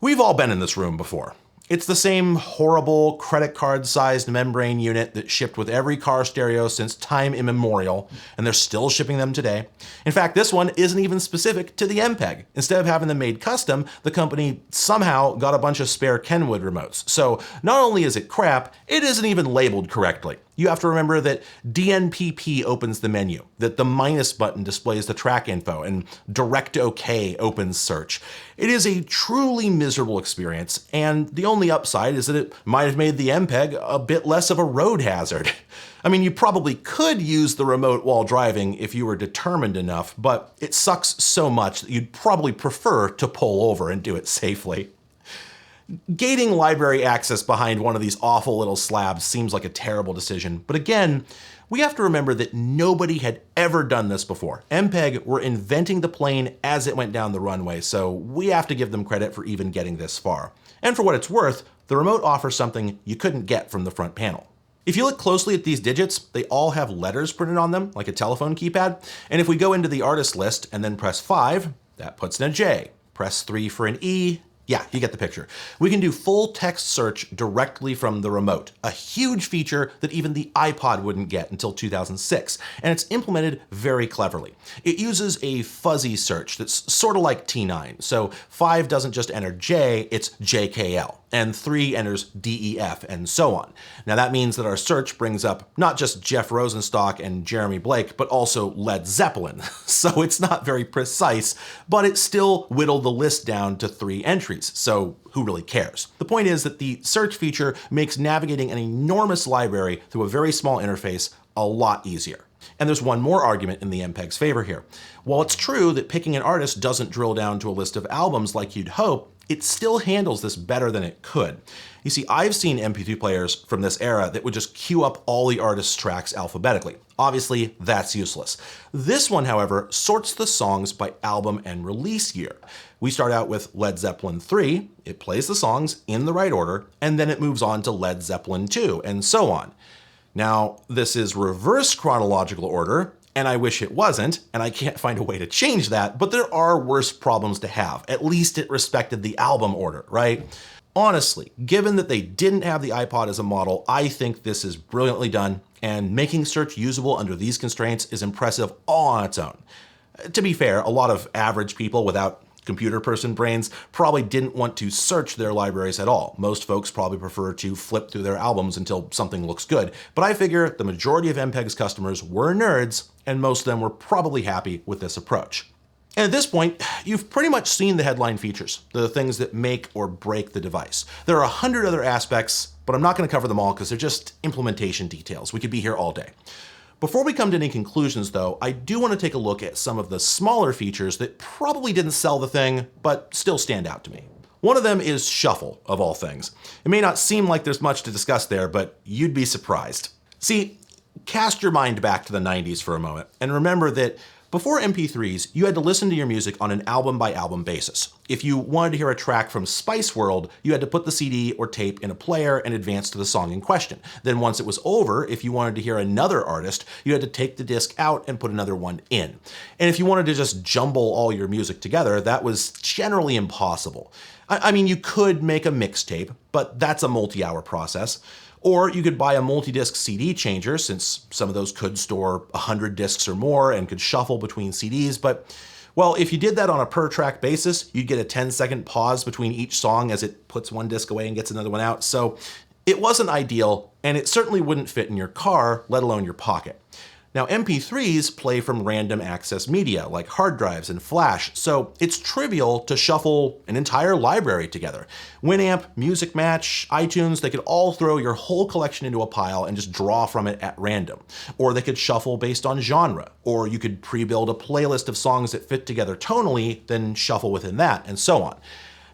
we've all been in this room before. It's the same horrible credit card-sized membrane unit that shipped with every car stereo since time immemorial, and they're still shipping them today. In fact, this one isn't even specific to the Empeg. Instead of having them made custom, the company somehow got a bunch of spare Kenwood remotes. So not only is it crap, it isn't even labeled correctly. You have to remember that DNPP opens the menu, that the minus button displays the track info, and Direct OK opens search. It is a truly miserable experience, and the only upside is that it might have made the Empeg a bit less of a road hazard. I mean, you probably could use the remote while driving if you were determined enough, but it sucks so much that you'd probably prefer to pull over and do it safely. Gating library access behind one of these awful little slabs seems like a terrible decision, but again, we have to remember that nobody had ever done this before. Empeg were inventing the plane as it went down the runway, so we have to give them credit for even getting this far. And for what it's worth, the remote offers something you couldn't get from the front panel. If you look closely at these digits, they all have letters printed on them, like a telephone keypad, and if we go into the artist list and then press 5, that puts in a J. Press 3 for an E. Yeah, you get the picture. We can do full text search directly from the remote, a huge feature that even the iPod wouldn't get until 2006, and it's implemented very cleverly. It uses a fuzzy search that's sort of like T9, so 5 doesn't just enter J, it's JKL, and 3 enters DEF, and so on. Now that means that our search brings up not just Jeff Rosenstock and Jeremy Blake, but also Led Zeppelin. So it's not very precise, but it still whittled the list down to 3 entries. So who really cares? The point is that the search feature makes navigating an enormous library through a very small interface a lot easier. And there's one more argument in the Empeg's favor here. While it's true that picking an artist doesn't drill down to a list of albums like you'd hope, it still handles this better than it could. You see, I've seen MP3 players from this era that would just queue up all the artists' tracks alphabetically. Obviously, that's useless. This one, however, sorts the songs by album and release year. We start out with Led Zeppelin 3, it plays the songs in the right order, and then it moves on to Led Zeppelin 2, and so on. Now, this is reverse chronological order, and I wish it wasn't, and I can't find a way to change that, but there are worse problems to have. At least it respected the album order, right? Honestly, given that they didn't have the iPod as a model, I think this is brilliantly done, and making search usable under these constraints is impressive all on its own. To be fair, a lot of average people without computer person brains probably didn't want to search their libraries at all. Most folks probably prefer to flip through their albums until something looks good. But I figure the majority of Empeg's customers were nerds, and most of them were probably happy with this approach. And at this point, you've pretty much seen the headline features, the things that make or break the device. There are 100 other aspects, but I'm not going to cover them all because they're just implementation details. We could be here all day. Before we come to any conclusions, though, I do want to take a look at some of the smaller features that probably didn't sell the thing, but still stand out to me. One of them is shuffle, of all things. It may not seem like there's much to discuss there, but you'd be surprised. See, cast your mind back to the 90s for a moment, and remember that before MP3s, you had to listen to your music on an album-by-album basis. If you wanted to hear a track from Spice World, you had to put the CD or tape in a player and advance to the song in question. Then once it was over, if you wanted to hear another artist, you had to take the disc out and put another one in. And if you wanted to just jumble all your music together, that was generally impossible. I mean, you could make a mixtape, but that's a multi-hour process. Or you could buy a multi-disc CD changer, since some of those could store 100 discs or more and could shuffle between CDs. But, well, if you did that on a per-track basis, you'd get a 10-second pause between each song as it puts one disc away and gets another one out. So it wasn't ideal, and it certainly wouldn't fit in your car, let alone your pocket. Now, MP3s play from random access media, like hard drives and flash, so it's trivial to shuffle an entire library together. Winamp, Music Match, iTunes, they could all throw your whole collection into a pile and just draw from it at random. Or they could shuffle based on genre, or you could pre-build a playlist of songs that fit together tonally, then shuffle within that, and so on.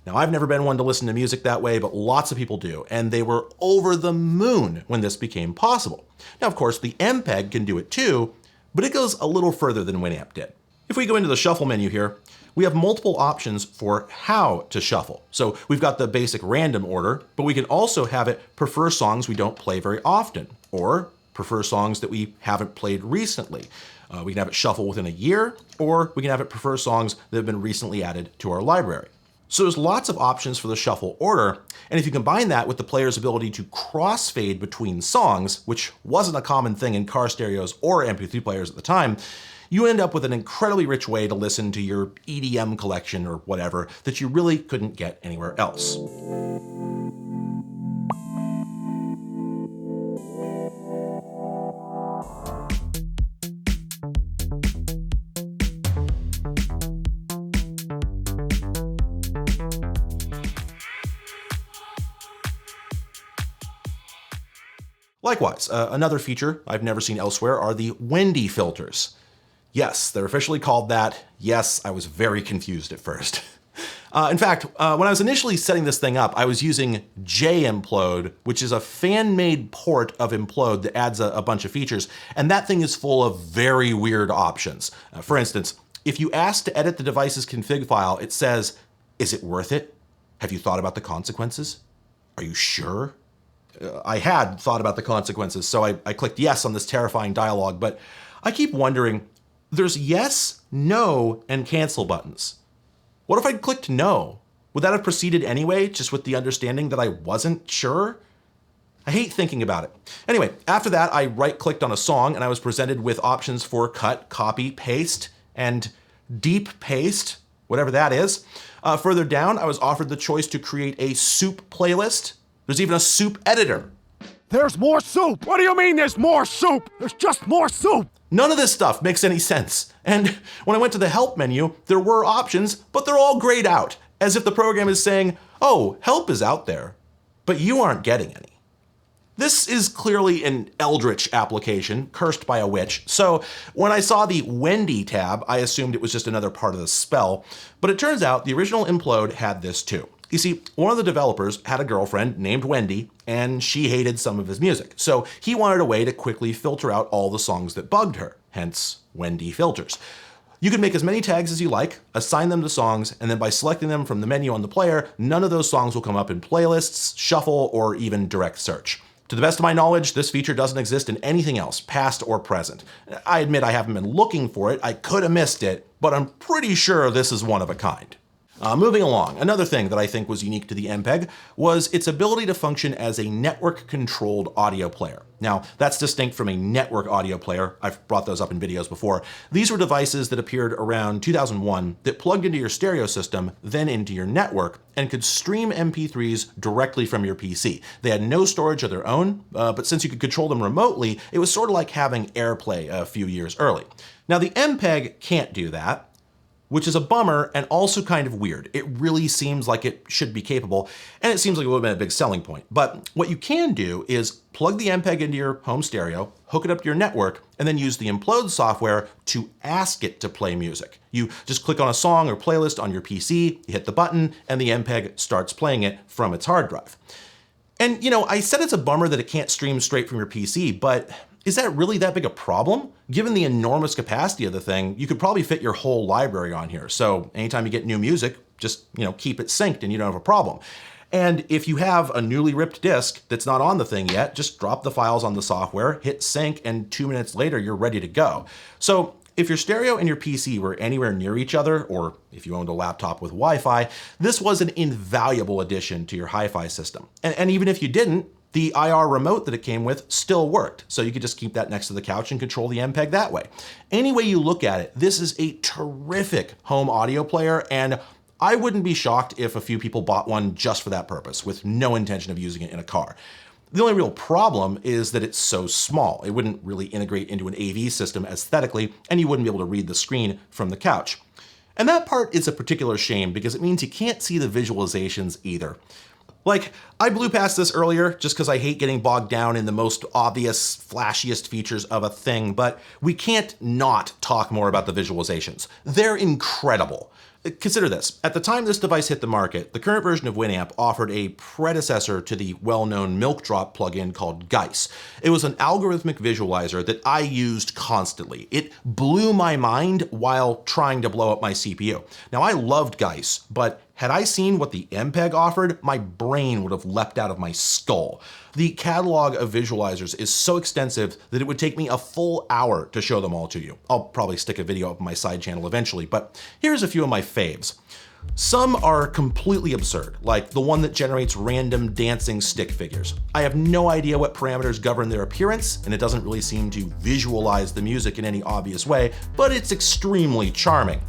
Now, I've never been one to listen to music that way, but lots of people do, and they were over the moon when this became possible. Now, of course, the Empeg can do it too, but it goes a little further than Winamp did. If we go into the shuffle menu here, we have multiple options for how to shuffle. So we've got the basic random order, but we can also have it prefer songs we don't play very often, or prefer songs that we haven't played recently. We can have it shuffle within a year, or we can have it prefer songs that have been recently added to our library. So there's lots of options for the shuffle order, and if you combine that with the player's ability to crossfade between songs, which wasn't a common thing in car stereos or MP3 players at the time, you end up with an incredibly rich way to listen to your EDM collection or whatever that you really couldn't get anywhere else. Likewise, another feature I've never seen elsewhere are the Wendy filters. Yes, they're officially called that. Yes, I was very confused at first. In fact, when I was initially setting this thing up, I was using J-Implode, which is a fan-made port of Implode that adds a bunch of features, and that thing is full of very weird options. For instance, if you ask to edit the device's config file, it says, "Is it worth it? Have you thought about the consequences? Are you sure?" I had thought about the consequences, so I clicked yes on this terrifying dialogue, but I keep wondering, there's yes, no, and cancel buttons. What if I'd clicked no? Would that have proceeded anyway, just with the understanding that I wasn't sure? I hate thinking about it. Anyway, after that, I right-clicked on a song, and I was presented with options for cut, copy, paste, and deep paste, whatever that is. Further down, I was offered the choice to create a soup playlist. There's even a soup editor. There's more soup! What do you mean there's more soup? There's just more soup! None of this stuff makes any sense. And when I went to the help menu, there were options, but they're all grayed out, as if the program is saying, oh, help is out there, but you aren't getting any. This is clearly an eldritch application, cursed by a witch, so when I saw the Wendy tab, I assumed it was just another part of the spell, but it turns out the original Implode had this too. You see, one of the developers had a girlfriend named Wendy, and she hated some of his music, so he wanted a way to quickly filter out all the songs that bugged her, hence Wendy filters. You can make as many tags as you like, assign them to songs, and then by selecting them from the menu on the player, none of those songs will come up in playlists, shuffle, or even direct search. To the best of my knowledge, this feature doesn't exist in anything else, past or present. I admit I haven't been looking for it, I could have missed it, but I'm pretty sure this is one of a kind. Moving along, another thing that I think was unique to the Empeg was its ability to function as a network-controlled audio player. Now, that's distinct from a network audio player. I've brought those up in videos before. These were devices that appeared around 2001 that plugged into your stereo system, then into your network, and could stream MP3s directly from your PC. They had no storage of their own, but since you could control them remotely, it was sort of like having AirPlay a few years early. Now, the Empeg can't do that, which is a bummer and also kind of weird. It really seems like it should be capable, and it seems like it would have been a big selling point. But what you can do is plug the Empeg into your home stereo, hook it up to your network, and then use the Implode software to ask it to play music. You just click on a song or playlist on your PC, you hit the button, and the Empeg starts playing it from its hard drive. And you know, I said it's a bummer that it can't stream straight from your PC, but is that really that big a problem? Given the enormous capacity of the thing, you could probably fit your whole library on here. So anytime you get new music, just, keep it synced and you don't have a problem. And if you have a newly ripped disk that's not on the thing yet, just drop the files on the software, hit sync, and 2 minutes later, you're ready to go. So if your stereo and your PC were anywhere near each other, or if you owned a laptop with Wi-Fi, this was an invaluable addition to your hi-fi system. And even if you didn't, the IR remote that it came with still worked, so you could just keep that next to the couch and control the Empeg that way. Any way you look at it, this is a terrific home audio player, and I wouldn't be shocked if a few people bought one just for that purpose, with no intention of using it in a car. The only real problem is that it's so small. It wouldn't really integrate into an AV system aesthetically, and you wouldn't be able to read the screen from the couch. And that part is a particular shame because it means you can't see the visualizations either. Like, I blew past this earlier just because I hate getting bogged down in the most obvious, flashiest features of a thing, but we can't not talk more about the visualizations. They're incredible. Consider this. At the time this device hit the market, the current version of Winamp offered a predecessor to the well-known milk drop plugin called Geis. It was an algorithmic visualizer that I used constantly. It blew my mind while trying to blow up my CPU. Now, I loved Geis, but had I seen what the Empeg offered, my brain would have leapt out of my skull. The catalog of visualizers is so extensive that it would take me a full hour to show them all to you. I'll probably stick a video up on my side channel eventually, but here's a few of my faves. Some are completely absurd, like the one that generates random dancing stick figures. I have no idea what parameters govern their appearance, and it doesn't really seem to visualize the music in any obvious way, but it's extremely charming.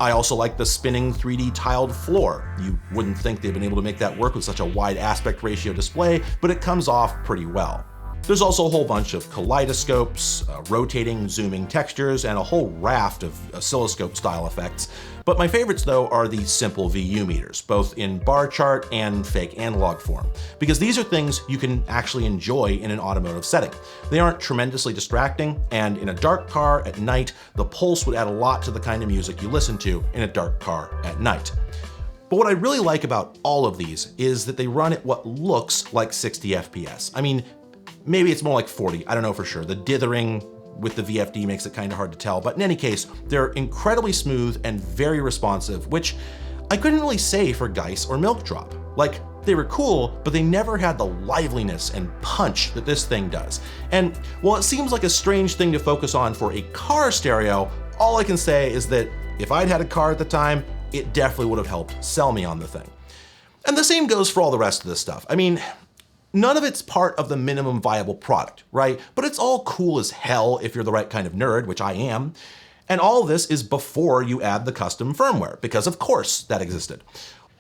I also like the spinning 3D tiled floor. You wouldn't think they've been able to make that work with such a wide aspect ratio display, but it comes off pretty well. There's also a whole bunch of kaleidoscopes, rotating, zooming textures, and a whole raft of oscilloscope-style effects. But my favorites, though, are the simple VU meters, both in bar chart and fake analog form, because these are things you can actually enjoy in an automotive setting. They aren't tremendously distracting, and in a dark car at night, the pulse would add a lot to the kind of music you listen to in a dark car at night. But what I really like about all of these is that they run at what looks like 60 FPS. I mean, maybe it's more like 40, I don't know for sure. The dithering with the VFD makes it kind of hard to tell, but in any case, they're incredibly smooth and very responsive, which I couldn't really say for Geis or Milk Drop. Like, they were cool, but they never had the liveliness and punch that this thing does. And while it seems like a strange thing to focus on for a car stereo, all I can say is that if I'd had a car at the time, it definitely would have helped sell me on the thing. And the same goes for all the rest of this stuff. I mean, none of it's part of the minimum viable product, right? But it's all cool as hell if you're the right kind of nerd, which I am. And all this is before you add the custom firmware, because of course that existed.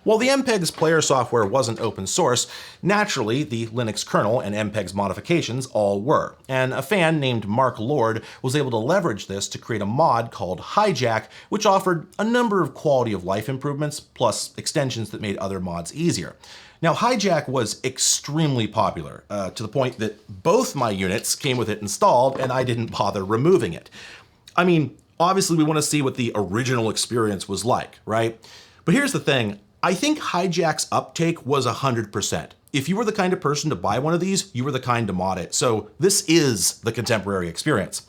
While the Empeg's player software wasn't open source, naturally the Linux kernel and Empeg's modifications all were. And a fan named Mark Lord was able to leverage this to create a mod called Hijack, which offered a number of quality of life improvements, plus extensions that made other mods easier. Now, Hijack was extremely popular, to the point that both my units came with it installed and I didn't bother removing it. I mean, obviously we want to see what the original experience was like, right? But here's the thing, I think Hijack's uptake was 100%. If you were the kind of person to buy one of these, you were the kind to mod it. So this is the contemporary experience.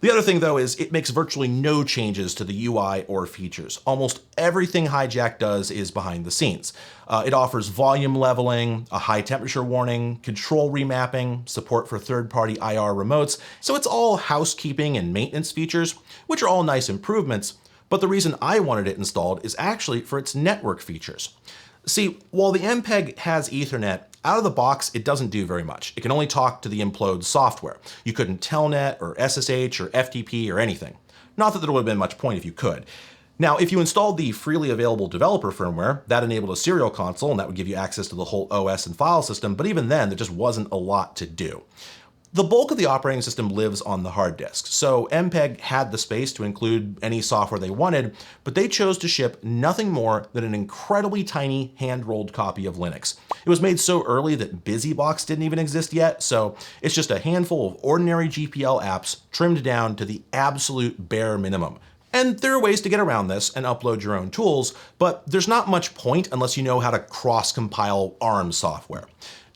The other thing, though, is it makes virtually no changes to the UI or features. Almost everything Hijack does is behind the scenes. It offers volume leveling, a high temperature warning, control remapping, support for third-party IR remotes, so it's all housekeeping and maintenance features, which are all nice improvements, but the reason I wanted it installed is actually for its network features. See, while the Empeg has Ethernet, out of the box, it doesn't do very much. It can only talk to the Implode software. You couldn't Telnet or SSH or FTP or anything. Not that there would have been much point if you could. Now, if you installed the freely available developer firmware, that enabled a serial console, and that would give you access to the whole OS and file system, but even then, there just wasn't a lot to do. The bulk of the operating system lives on the hard disk, so Empeg had the space to include any software they wanted, but they chose to ship nothing more than an incredibly tiny hand-rolled copy of Linux. It was made so early that BusyBox didn't even exist yet, so it's just a handful of ordinary GPL apps trimmed down to the absolute bare minimum. And there are ways to get around this and upload your own tools, but there's not much point unless you know how to cross-compile ARM software.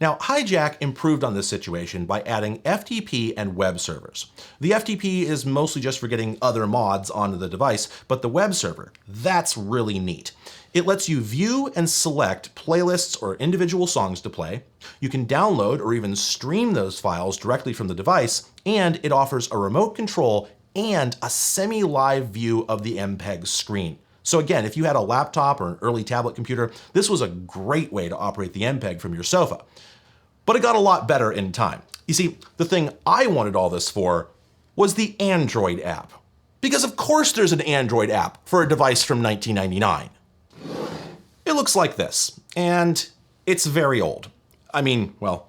Now, Hijack improved on this situation by adding FTP and web servers. The FTP is mostly just for getting other mods onto the device, but the web server, that's really neat. It lets you view and select playlists or individual songs to play. You can download or even stream those files directly from the device, and it offers a remote control and a semi-live view of the Empeg screen. So again, if you had a laptop or an early tablet computer, this was a great way to operate the Empeg from your sofa. But it got a lot better in time. You see, the thing I wanted all this for was the Android app. Because of course there's an Android app for a device from 1999. It looks like this, and it's very old. I mean, well,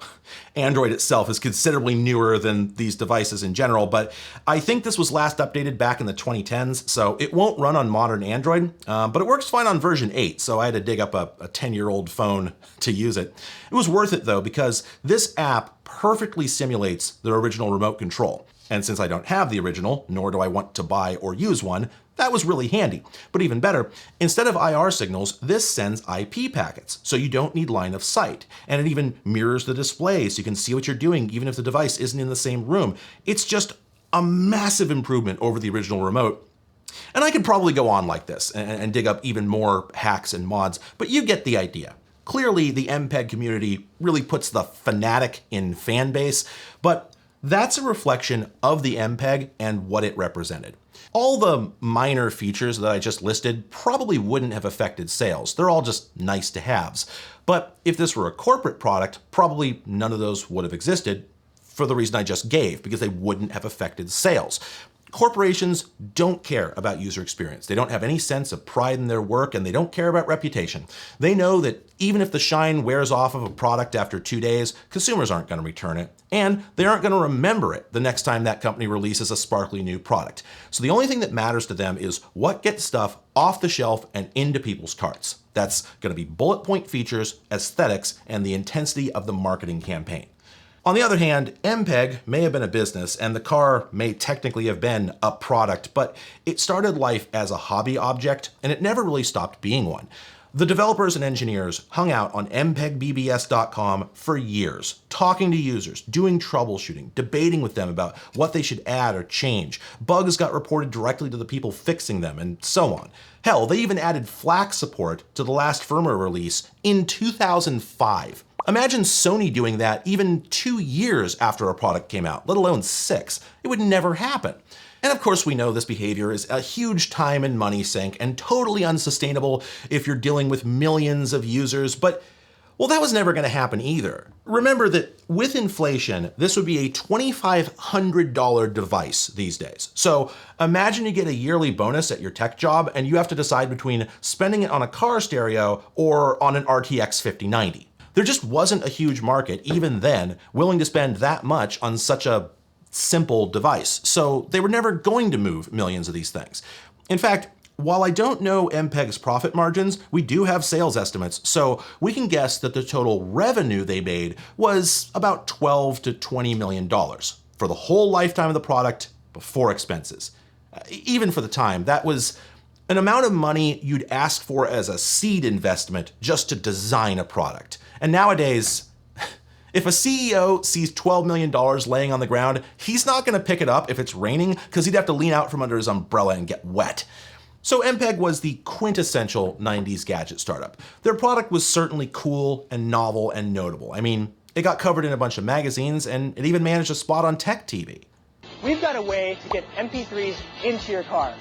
Android itself is considerably newer than these devices in general, but I think this was last updated back in the 2010s, so it won't run on modern Android, but it works fine on version 8, so I had to dig up a 10-year-old phone to use it. It was worth it though, because this app perfectly simulates the original remote control. And since I don't have the original, nor do I want to buy or use one, that was really handy. But even better, instead of IR signals, this sends IP packets, so you don't need line of sight. And it even mirrors the display, so you can see what you're doing even if the device isn't in the same room. It's just a massive improvement over the original remote. And I could probably go on like this and dig up even more hacks and mods, but you get the idea. Clearly, the Empeg community really puts the fanatic in fan base, but that's a reflection of the Empeg and what it represented. All the minor features that I just listed probably wouldn't have affected sales. They're all just nice to haves. But if this were a corporate product, probably none of those would have existed for the reason I just gave, because they wouldn't have affected sales. Corporations don't care about user experience. They don't have any sense of pride in their work, and they don't care about reputation. They know that even if the shine wears off of a product after 2 days, consumers aren't going to return it, and they aren't going to remember it the next time that company releases a sparkly new product. So the only thing that matters to them is what gets stuff off the shelf and into people's carts. That's going to be bullet point features, aesthetics, and the intensity of the marketing campaign. On the other hand, Empeg may have been a business, and the car may technically have been a product, but it started life as a hobby object, and it never really stopped being one. The developers and engineers hung out on MpegBBS.com for years, talking to users, doing troubleshooting, debating with them about what they should add or change. Bugs got reported directly to the people fixing them, and so on. Hell, they even added FLAC support to the last firmware release in 2005. Imagine Sony doing that even 2 years after a product came out, let alone 6. It would never happen. And of course we know this behavior is a huge time and money sink and totally unsustainable if you're dealing with millions of users, but well, that was never going to happen either. Remember that with inflation, this would be a $2,500 device these days. So imagine you get a yearly bonus at your tech job and you have to decide between spending it on a car stereo or on an RTX 5090. There just wasn't a huge market, even then, willing to spend that much on such a simple device. So they were never going to move millions of these things. In fact, while I don't know Empeg's profit margins, we do have sales estimates, so we can guess that the total revenue they made was about $12 to $20 million for the whole lifetime of the product before expenses. Even for the time, that was an amount of money you'd ask for as a seed investment just to design a product. And nowadays, if a CEO sees $12 million laying on the ground, he's not going to pick it up if it's raining because he'd have to lean out from under his umbrella and get wet. So Empeg was the quintessential 90s gadget startup. Their product was certainly cool and novel and notable. I mean, it got covered in a bunch of magazines and it even managed a spot on Tech TV. We've got a way to get MP3s into your car.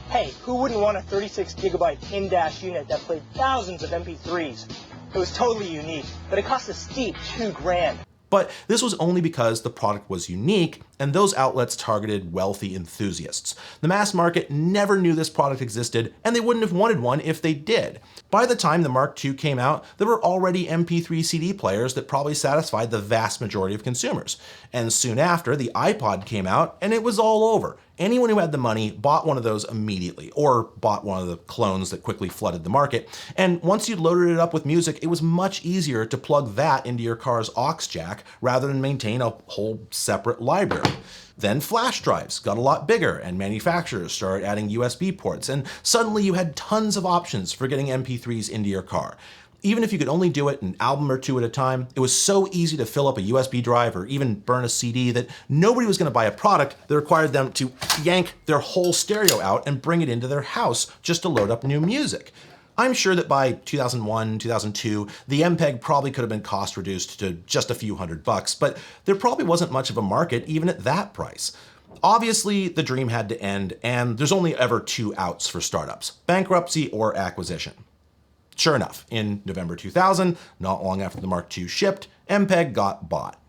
Hey, who wouldn't want a 36 gigabyte in-dash unit that played thousands of MP3s? It was totally unique, but it cost a steep $2,000. But this was only because the product was unique and those outlets targeted wealthy enthusiasts. The mass market never knew this product existed and they wouldn't have wanted one if they did. By the time the Mark II came out, there were already MP3 CD players that probably satisfied the vast majority of consumers. And soon after, the iPod came out and it was all over. Anyone who had the money bought one of those immediately, or bought one of the clones that quickly flooded the market. And once you loaded it up with music, it was much easier to plug that into your car's aux jack rather than maintain a whole separate library. Then flash drives got a lot bigger and manufacturers started adding USB ports, and suddenly you had tons of options for getting MP3s into your car. Even if you could only do it an album or two at a time, it was so easy to fill up a USB drive or even burn a CD that nobody was going to buy a product that required them to yank their whole stereo out and bring it into their house just to load up new music. I'm sure that by 2001, 2002, the Empeg probably could have been cost reduced to just a few $100, but there probably wasn't much of a market even at that price. Obviously, the dream had to end, and there's only ever two outs for startups: bankruptcy or acquisition. Sure enough, in November 2000, not long after the Mark II shipped, Empeg got bought.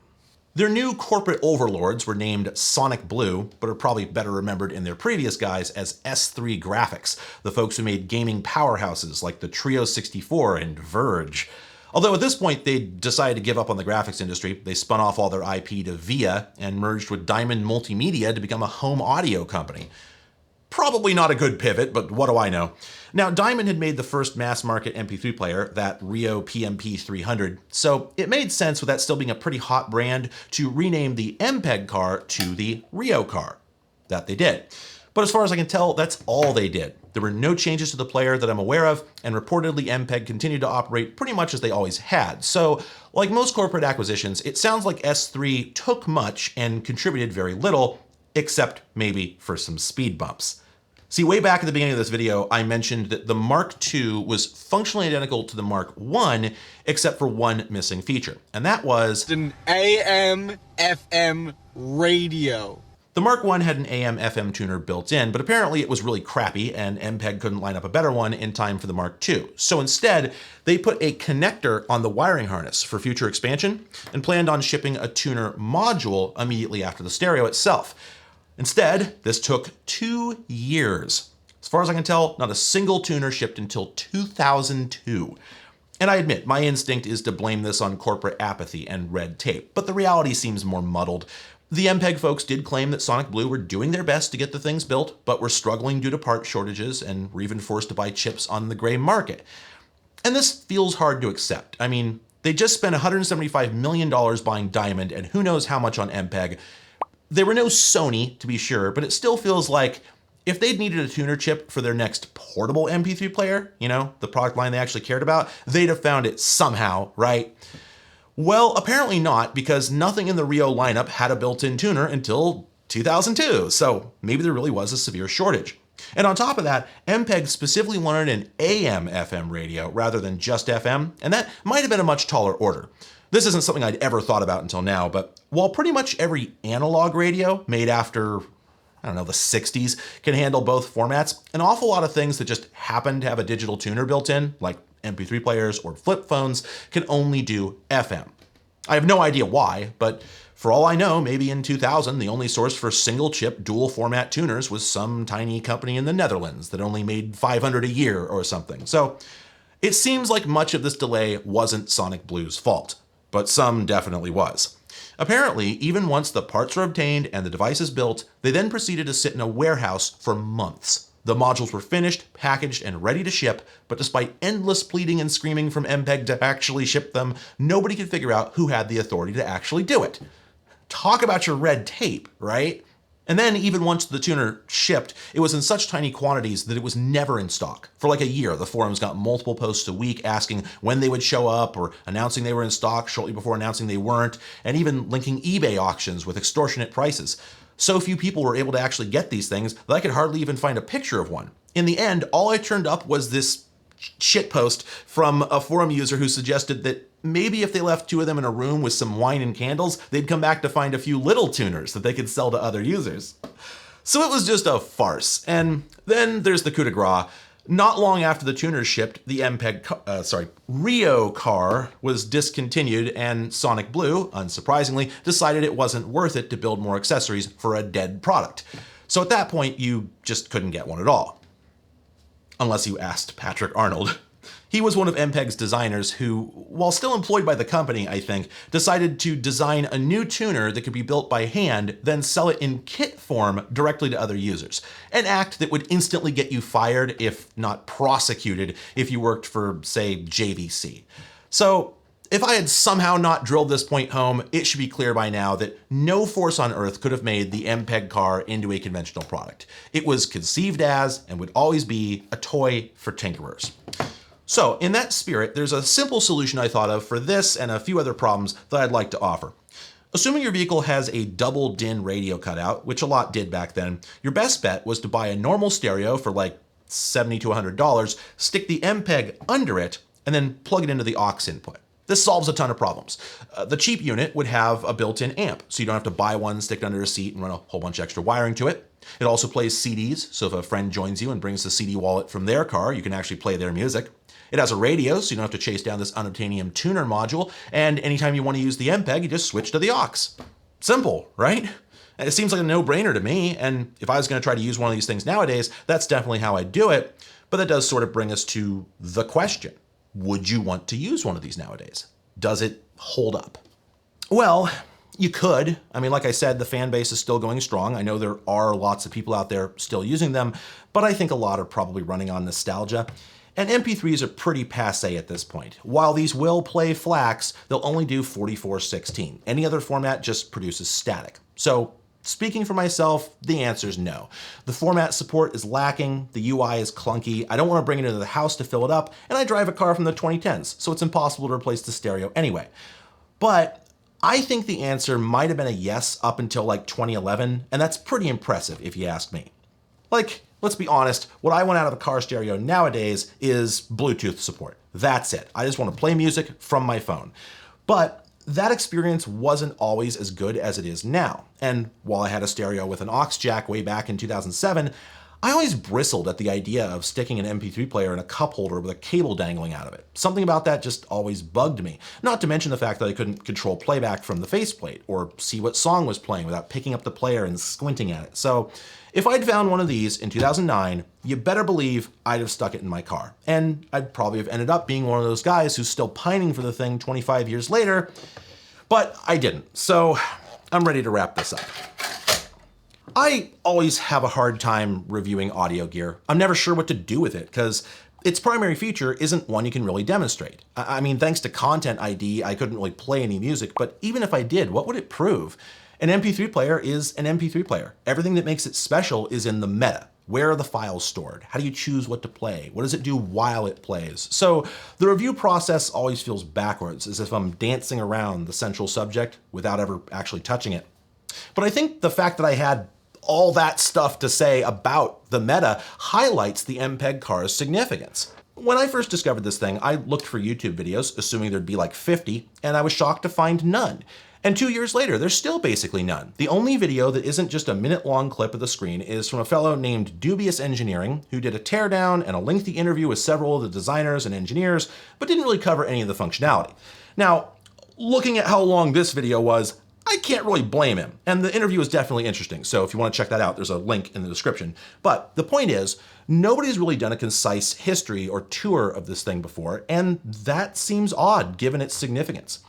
Their new corporate overlords were named Sonic Blue, but are probably better remembered in their previous guise as S3 Graphics, the folks who made gaming powerhouses like the Trio 64 and Verge. Although at this point they decided to give up on the graphics industry, they spun off all their IP to VIA and merged with Diamond Multimedia to become a home audio company. Probably not a good pivot, but what do I know? Now, Diamond had made the first mass-market MP3 player, that Rio PMP 300, so it made sense with that still being a pretty hot brand to rename the Empeg car to the Rio car. That they did. But as far as I can tell, that's all they did. There were no changes to the player that I'm aware of, and reportedly Empeg continued to operate pretty much as they always had. So, like most corporate acquisitions, it sounds like S3 took much and contributed very little, except maybe for some speed bumps. See, way back at the beginning of this video, I mentioned that the Mark II was functionally identical to the Mark I, except for one missing feature, and that was an AM/FM radio. The Mark I had an AM/FM tuner built in, but apparently it was really crappy and Empeg couldn't line up a better one in time for the Mark II. So instead, they put a connector on the wiring harness for future expansion and planned on shipping a tuner module immediately after the stereo itself. Instead, this took 2 years. As far as I can tell, not a single tuner shipped until 2002. And I admit, my instinct is to blame this on corporate apathy and red tape, but the reality seems more muddled. The Empeg folks did claim that Sonic Blue were doing their best to get the things built, but were struggling due to part shortages and were even forced to buy chips on the gray market. And this feels hard to accept. I mean, they just spent $175 million buying Diamond and who knows how much on Empeg. They were no Sony, to be sure, but it still feels like if they'd needed a tuner chip for their next portable MP3 player, you know, the product line they actually cared about, they'd have found it somehow, right? Well, apparently not, because nothing in the Rio lineup had a built-in tuner until 2002, so maybe there really was a severe shortage. And on top of that, Empeg specifically wanted an AM/FM radio rather than just FM, and that might have been a much taller order. This isn't something I'd ever thought about until now, but while pretty much every analog radio made after, I don't know, the 60s can handle both formats, an awful lot of things that just happen to have a digital tuner built in, like MP3 players or flip phones, can only do FM. I have no idea why, but for all I know, maybe in 2000, the only source for single-chip dual-format tuners was some tiny company in the Netherlands that only made 500 a year or something. So it seems like much of this delay wasn't Sonic Blue's fault, but some definitely was. Apparently, even once the parts were obtained and the device is built, they then proceeded to sit in a warehouse for months. The modules were finished, packaged, and ready to ship, but despite endless pleading and screaming from Empeg to actually ship them, nobody could figure out who had the authority to actually do it. Talk about your red tape, right? And then even once the tuner shipped, it was in such tiny quantities that it was never in stock. For like a year, the forums got multiple posts a week asking when they would show up or announcing they were in stock shortly before announcing they weren't, and even linking eBay auctions with extortionate prices. So few people were able to actually get these things that I could hardly even find a picture of one. In the end, all I turned up was this shitpost from a forum user who suggested that maybe if they left two of them in a room with some wine and candles, they'd come back to find a few little tuners that they could sell to other users. So it was just a farce. And then there's the coup de grace. Not long after the tuners shipped, the Rio car was discontinued, and Sonic Blue, unsurprisingly, decided it wasn't worth it to build more accessories for a dead product. So at that point, you just couldn't get one at all. Unless you asked Patrick Arnold. He was one of Empeg's designers who, while still employed by the company, I think, decided to design a new tuner that could be built by hand, then sell it in kit form directly to other users. An act that would instantly get you fired, if not prosecuted, if you worked for, say, JVC. So, if I had somehow not drilled this point home, it should be clear by now that no force on earth could have made the Empeg car into a conventional product. It was conceived as, and would always be, a toy for tinkerers. So, in that spirit, there's a simple solution I thought of for this and a few other problems that I'd like to offer. Assuming your vehicle has a double DIN radio cutout, which a lot did back then, your best bet was to buy a normal stereo for like $70 to $100, stick the Empeg under it, and then plug it into the aux input. This solves a ton of problems. The cheap unit would have a built-in amp, so you don't have to buy one, stick it under a seat, and run a whole bunch of extra wiring to it. It also plays CDs, so if a friend joins you and brings the CD wallet from their car, you can actually play their music. It has a radio, so you don't have to chase down this unobtainium tuner module, and anytime you want to use the Empeg, you just switch to the aux. Simple, right? It seems like a no-brainer to me, and if I was going to try to use one of these things nowadays, that's definitely how I'd do it, but that does sort of bring us to the question. Would you want to use one of these nowadays? Does it hold up? Well, you could. I mean, like I said, the fan base is still going strong. I know there are lots of people out there still using them, but I think a lot are probably running on nostalgia. And MP3s are pretty passé at this point. While these will play FLACs, they'll only do 4416. Any other format just produces static. So, speaking for myself, the answer is no. The format support is lacking, the UI is clunky, I don't want to bring it into the house to fill it up, and I drive a car from the 2010s, so it's impossible to replace the stereo anyway. But I think the answer might have been a yes up until like 2011, and that's pretty impressive if you ask me. Like, let's be honest, what I want out of a car stereo nowadays is Bluetooth support. That's it. I just want to play music from my phone. But that experience wasn't always as good as it is now. And while I had a stereo with an aux jack way back in 2007, I always bristled at the idea of sticking an MP3 player in a cup holder with a cable dangling out of it. Something about that just always bugged me. Not to mention the fact that I couldn't control playback from the faceplate or see what song was playing without picking up the player and squinting at it. So if I'd found one of these in 2009, you better believe I'd have stuck it in my car. And I'd probably have ended up being one of those guys who's still pining for the thing 25 years later, but I didn't. So I'm ready to wrap this up. I always have a hard time reviewing audio gear. I'm never sure what to do with it because its primary feature isn't one you can really demonstrate. I mean, thanks to Content ID, I couldn't really play any music, but even if I did, what would it prove? An MP3 player is an MP3 player. Everything that makes it special is in the meta. Where are the files stored? How do you choose what to play? What does it do while it plays? So the review process always feels backwards, as if I'm dancing around the central subject without ever actually touching it. But I think the fact that I had all that stuff to say about the meta highlights the Empeg car's significance. When I first discovered this thing, I looked for YouTube videos, assuming there'd be like 50, and I was shocked to find none. And 2 years later, there's still basically none. The only video that isn't just a minute-long clip of the screen is from a fellow named Dubious Engineering, who did a teardown and a lengthy interview with several of the designers and engineers, but didn't really cover any of the functionality. Now, looking at how long this video was, I can't really blame him. And the interview is definitely interesting, so if you want to check that out, there's a link in the description. But the point is, nobody's really done a concise history or tour of this thing before, and that seems odd given its significance.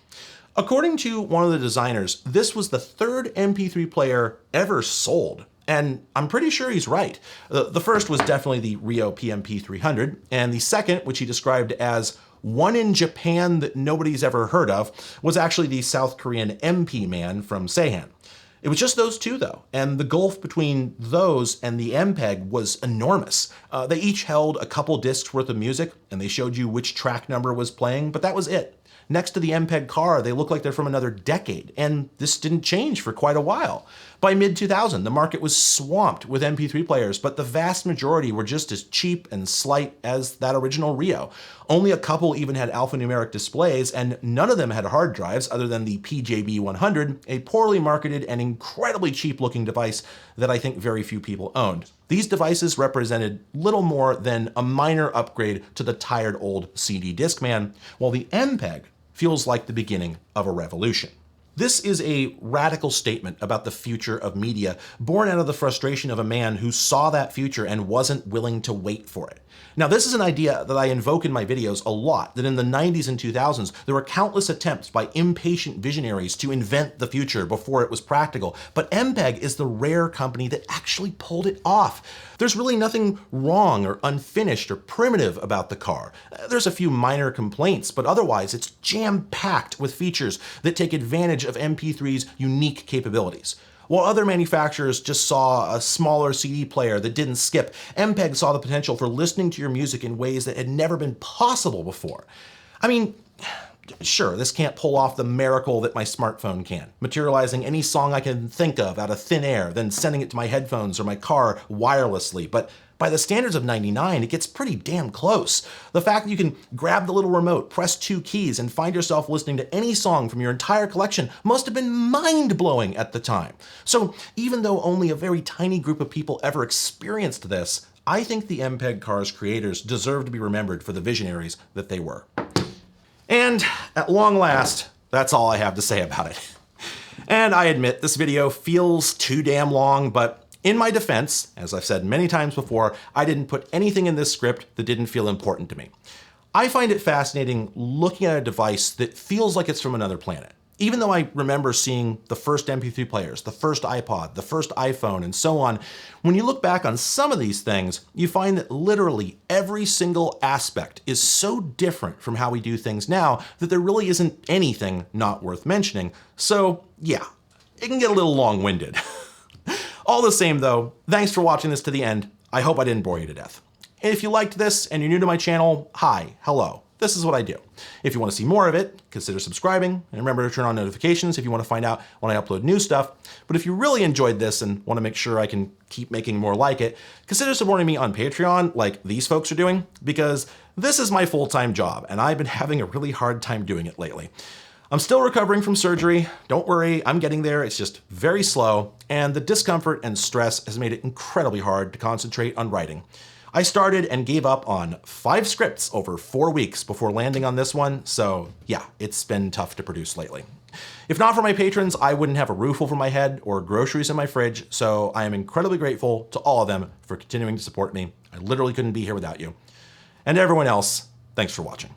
According to one of the designers, this was the third MP3 player ever sold. And I'm pretty sure he's right. The first was definitely the Rio PMP 300, and the second, which he described as one in Japan that nobody's ever heard of, was actually the South Korean MP Man from Seihan. It was just those two though, and the gulf between those and the Empeg was enormous. They each held a couple discs worth of music, and they showed you which track number was playing, but that was it. Next to the Empeg car, they look like they're from another decade, and this didn't change for quite a while. By mid-2000, the market was swamped with MP3 players, but the vast majority were just as cheap and slight as that original Rio. Only a couple even had alphanumeric displays, and none of them had hard drives other than the PJB-100, a poorly marketed and incredibly cheap-looking device that I think very few people owned. These devices represented little more than a minor upgrade to the tired old CD Discman, while the Empeg feels like the beginning of a revolution. This is a radical statement about the future of media, born out of the frustration of a man who saw that future and wasn't willing to wait for it. Now, this is an idea that I invoke in my videos a lot, that in the 90s and 2000s, there were countless attempts by impatient visionaries to invent the future before it was practical, but Empeg is the rare company that actually pulled it off. There's really nothing wrong or unfinished or primitive about the car. There's a few minor complaints, but otherwise it's jam-packed with features that take advantage of MP3's unique capabilities. While other manufacturers just saw a smaller CD player that didn't skip, Empeg saw the potential for listening to your music in ways that had never been possible before. I mean, sure, this can't pull off the miracle that my smartphone can, materializing any song I can think of out of thin air, then sending it to my headphones or my car wirelessly, but by the standards of '99, it gets pretty damn close. The fact that you can grab the little remote, press 2 keys, and find yourself listening to any song from your entire collection must have been mind-blowing at the time. So even though only a very tiny group of people ever experienced this, I think the Empeg car's creators deserve to be remembered for the visionaries that they were. And at long last, that's all I have to say about it. And I admit this video feels too damn long, but in my defense, as I've said many times before, I didn't put anything in this script that didn't feel important to me. I find it fascinating looking at a device that feels like it's from another planet. Even though I remember seeing the first MP3 players, the first iPod, the first iPhone, and so on, when you look back on some of these things, you find that literally every single aspect is so different from how we do things now that there really isn't anything not worth mentioning. So yeah, it can get a little long-winded. All the same though, thanks for watching this to the end. I hope I didn't bore you to death. And if you liked this and you're new to my channel, hi, hello. This is what I do. If you want to see more of it, consider subscribing, and remember to turn on notifications if you want to find out when I upload new stuff. But if you really enjoyed this and want to make sure I can keep making more like it, consider supporting me on Patreon like these folks are doing, because this is my full-time job, and I've been having a really hard time doing it lately. I'm still recovering from surgery. Don't worry, I'm getting there. It's just very slow, and the discomfort and stress has made it incredibly hard to concentrate on writing. I started and gave up on 5 scripts over 4 weeks before landing on this one, so yeah, it's been tough to produce lately. If not for my patrons, I wouldn't have a roof over my head or groceries in my fridge, so I am incredibly grateful to all of them for continuing to support me. I literally couldn't be here without you. And to everyone else, thanks for watching.